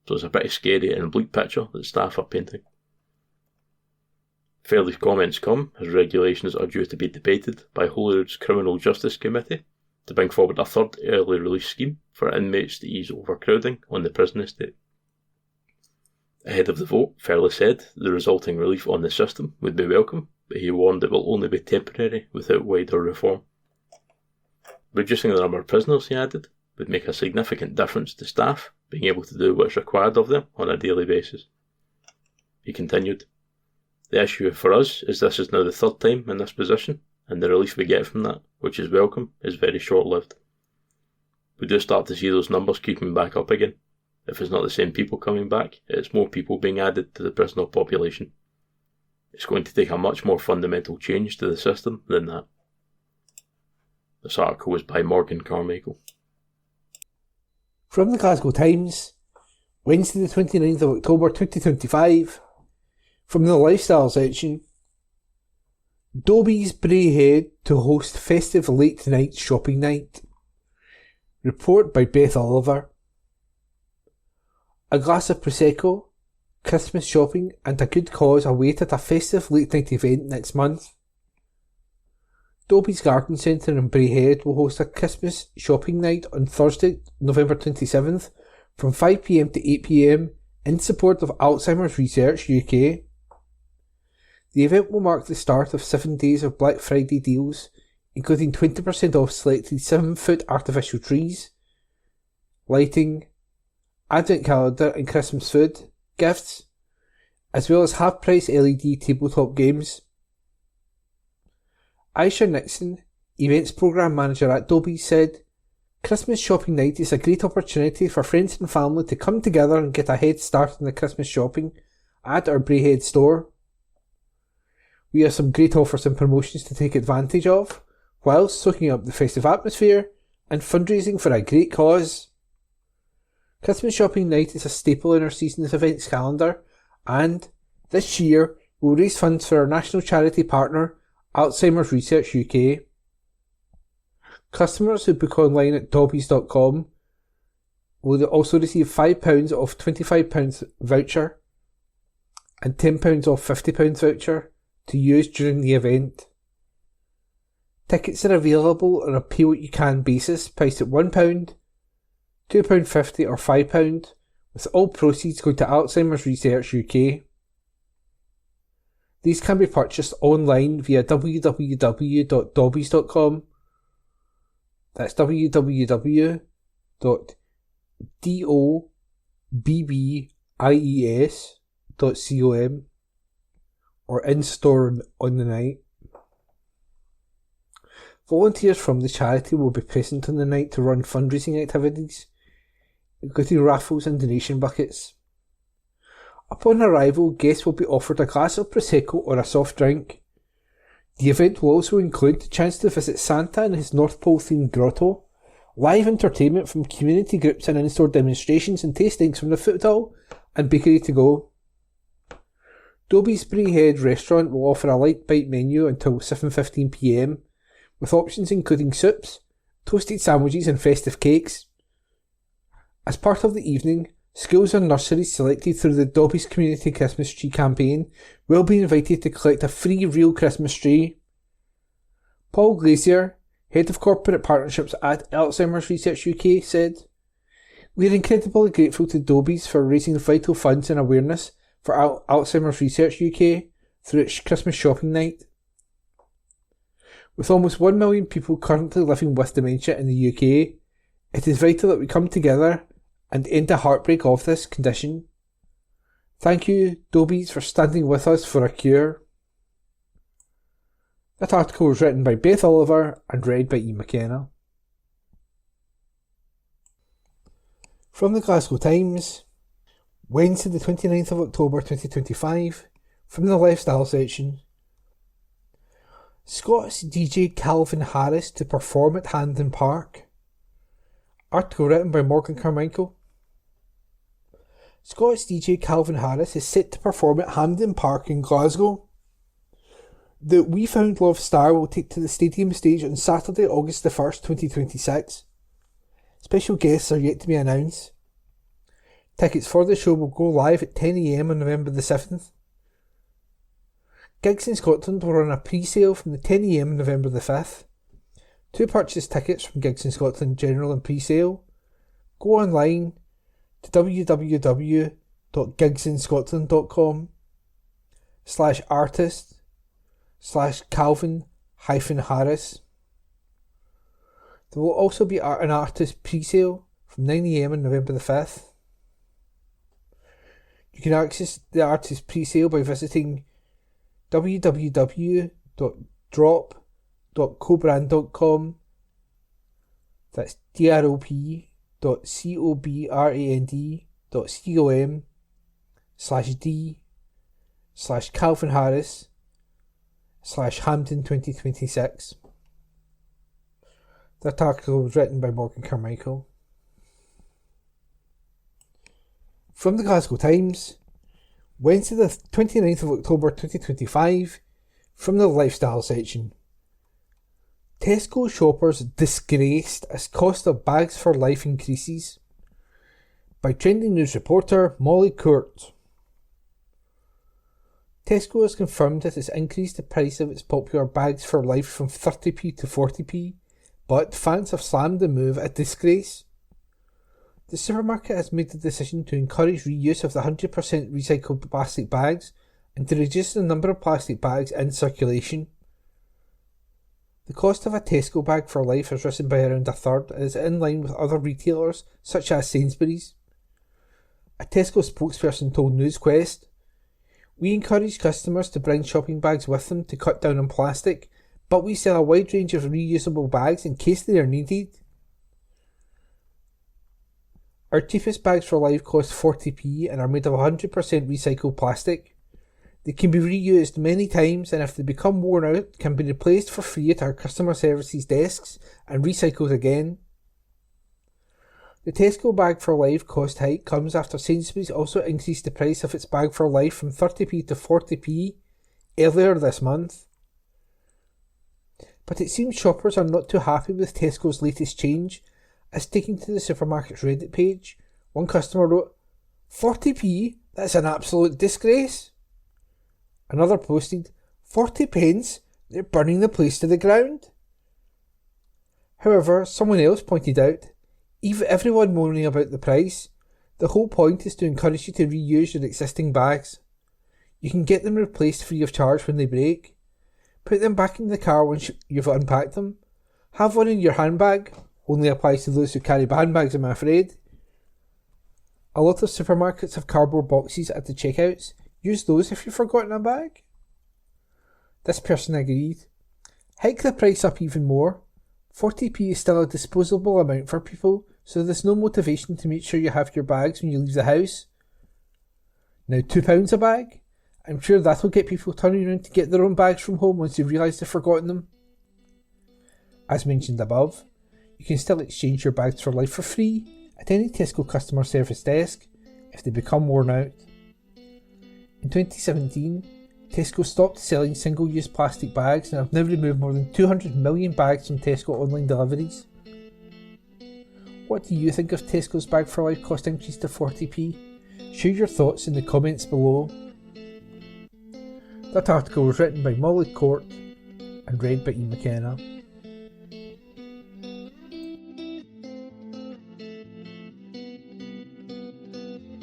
So it's a pretty scary and bleak picture that staff are painting." Fairley's comments come as regulations are due to be debated by Holyrood's Criminal Justice Committee to bring forward a third early release scheme for inmates to ease overcrowding on the prison estate. Ahead of the vote, Fairley said the resulting relief on the system would be welcome, but he warned it will only be temporary without wider reform. Reducing the number of prisoners, he added, would make a significant difference to staff being able to do what's required of them on a daily basis. He continued, "The issue for us is this is now the third time in this position, and the relief we get from that, which is welcome, is very short-lived. We do start to see those numbers creeping back up again. If it's not the same people coming back, it's more people being added to the prisoner population. It's going to take a much more fundamental change to the system than that." This article was by Morgan Carmichael. From the Glasgow Times, Wednesday the 29th of October 2025, from the lifestyle section, Dobie's Braehead to host festive late night shopping night. Report by Beth Oliver. A glass of Prosecco, Christmas shopping and a good cause await at a festive late night event next month. Dobie's Garden Centre in Braehead will host a Christmas shopping night on Thursday, November 27th from 5pm to 8pm in support of Alzheimer's Research UK. The event will mark the start of 7 days of Black Friday deals, including 20% off selected 7-foot artificial trees, lighting, advent calendar and Christmas food, gifts, as well as half-price LED tabletop games. Aisha Nixon, Events Programme Manager at Dobie's, said, "Christmas shopping night is a great opportunity for friends and family to come together and get a head start on the Christmas shopping at our Braehead store. We have some great offers and promotions to take advantage of, whilst soaking up the festive atmosphere and fundraising for a great cause. Christmas shopping night is a staple in our season's events calendar, and this year we'll raise funds for our national charity partner, Alzheimer's Research UK. Customers who book online at dobbies.com will also receive £5 off £25 voucher and £10 off £50 voucher to use during the event. Tickets are available on a pay-what-you-can basis, priced at £1, £2.50 or £5, with all proceeds going to Alzheimer's Research UK. These can be purchased online via www.dobbies.com. That's www.dobbies.com or in-store on the night. Volunteers from the charity will be present on the night to run fundraising activities, including raffles and donation buckets. Upon arrival, guests will be offered a glass of Prosecco or a soft drink. The event will also include the chance to visit Santa and his North Pole themed grotto, live entertainment from community groups and in-store demonstrations and tastings from the food hall and bakery to go. Dobie's Braehead restaurant will offer a light bite menu until 7:15pm, with options including soups, toasted sandwiches and festive cakes. As part of the evening, schools and nurseries selected through the Dobbies Community Christmas Tree campaign will be invited to collect a free real Christmas tree. Paul Glazier, Head of Corporate Partnerships at Alzheimer's Research UK, said, "We are incredibly grateful to Dobbies for raising vital funds and awareness for Alzheimer's Research UK through its Christmas shopping night. With almost 1 million people currently living with dementia in the UK, it is vital that we come together and end the heartbreak of this condition. Thank you, Dobbies, for standing with us for a cure." That article was written by Beth Oliver and read by E. McKenna. From the Glasgow Times, Wednesday the 29th of October 2025, from the Lifestyle section. Scots DJ Calvin Harris to perform at Hampden Park. Article written by Morgan Carmichael. Scots DJ Calvin Harris is set to perform at Hampden Park in Glasgow. The We Found Love star will take to the stadium stage on Saturday, August the 1st, 2026. Special guests are yet to be announced. Tickets for the show will go live at 10 AM on November the 7th. Gigs in Scotland will run a pre-sale from the 10 AM on November the 5th. To purchase tickets from Gigs in Scotland General and pre-sale, go online to www.gigsinscotland.com/artist/Calvin-Harris. There will also be an artist pre-sale from 9 AM on November the 5th. You can access the artist pre-sale by visiting www.drop.cobrand.com. That's drop.cobrand.com/d/Calvin-Harris/Hampden 2026. That article was written by Morgan Carmichael. From the Glasgow Times, Wednesday the 29th of October 2025, from the Lifestyle section. Tesco shoppers disgraced as cost of bags for life increases. By Trending News reporter Molly Court. Tesco has confirmed it has increased the price of its popular bags for life from 30p to 40p, but fans have slammed the move a disgrace. The supermarket has made the decision to encourage reuse of the 100% recycled plastic bags and to reduce the number of plastic bags in circulation. The cost of a Tesco bag for life has risen by around a third and is in line with other retailers such as Sainsbury's. A Tesco spokesperson told NewsQuest, "We encourage customers to bring shopping bags with them to cut down on plastic, but we sell a wide range of reusable bags in case they are needed. Our cheapest bags for life cost 40p and are made of 100% recycled plastic. They can be reused many times and if they become worn out, can be replaced for free at our customer services desks and recycled again." The Tesco bag for life cost hike comes after Sainsbury's also increased the price of its bag for life from 30p to 40p earlier this month. But it seems shoppers are not too happy with Tesco's latest change, as taking to the supermarket's Reddit page, one customer wrote, "40p? That's an absolute disgrace." Another posted, "40 pence? They're burning the place to the ground." However, someone else pointed out, even everyone moaning about the price, the whole point is to encourage you to reuse your existing bags. You can get them replaced free of charge when they break. Put them back in the car once you've unpacked them. Have one in your handbag. Only applies to those who carry handbags, I'm afraid. A lot of supermarkets have cardboard boxes at the checkouts. Use those if you've forgotten a bag. This person agreed. Hike the price up even more. 40p is still a disposable amount for people, so there's no motivation to make sure you have your bags when you leave the house. Now £2 a bag? I'm sure that'll get people turning around to get their own bags from home once they realise they've forgotten them. As mentioned above, you can still exchange your bags for life for free at any Tesco customer service desk if they become worn out. In 2017, Tesco stopped selling single-use plastic bags and have now removed more than 200 million bags from Tesco online deliveries. What do you think of Tesco's Bag for Life cost increase to 40p? Share your thoughts in the comments below. That article was written by Molly Court and read by Ian McKenna.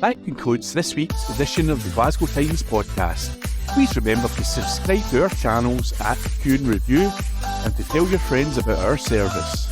That concludes this week's edition of the Glasgow Times Podcast. Please remember to subscribe to our channels at Q and Review and to tell your friends about our service.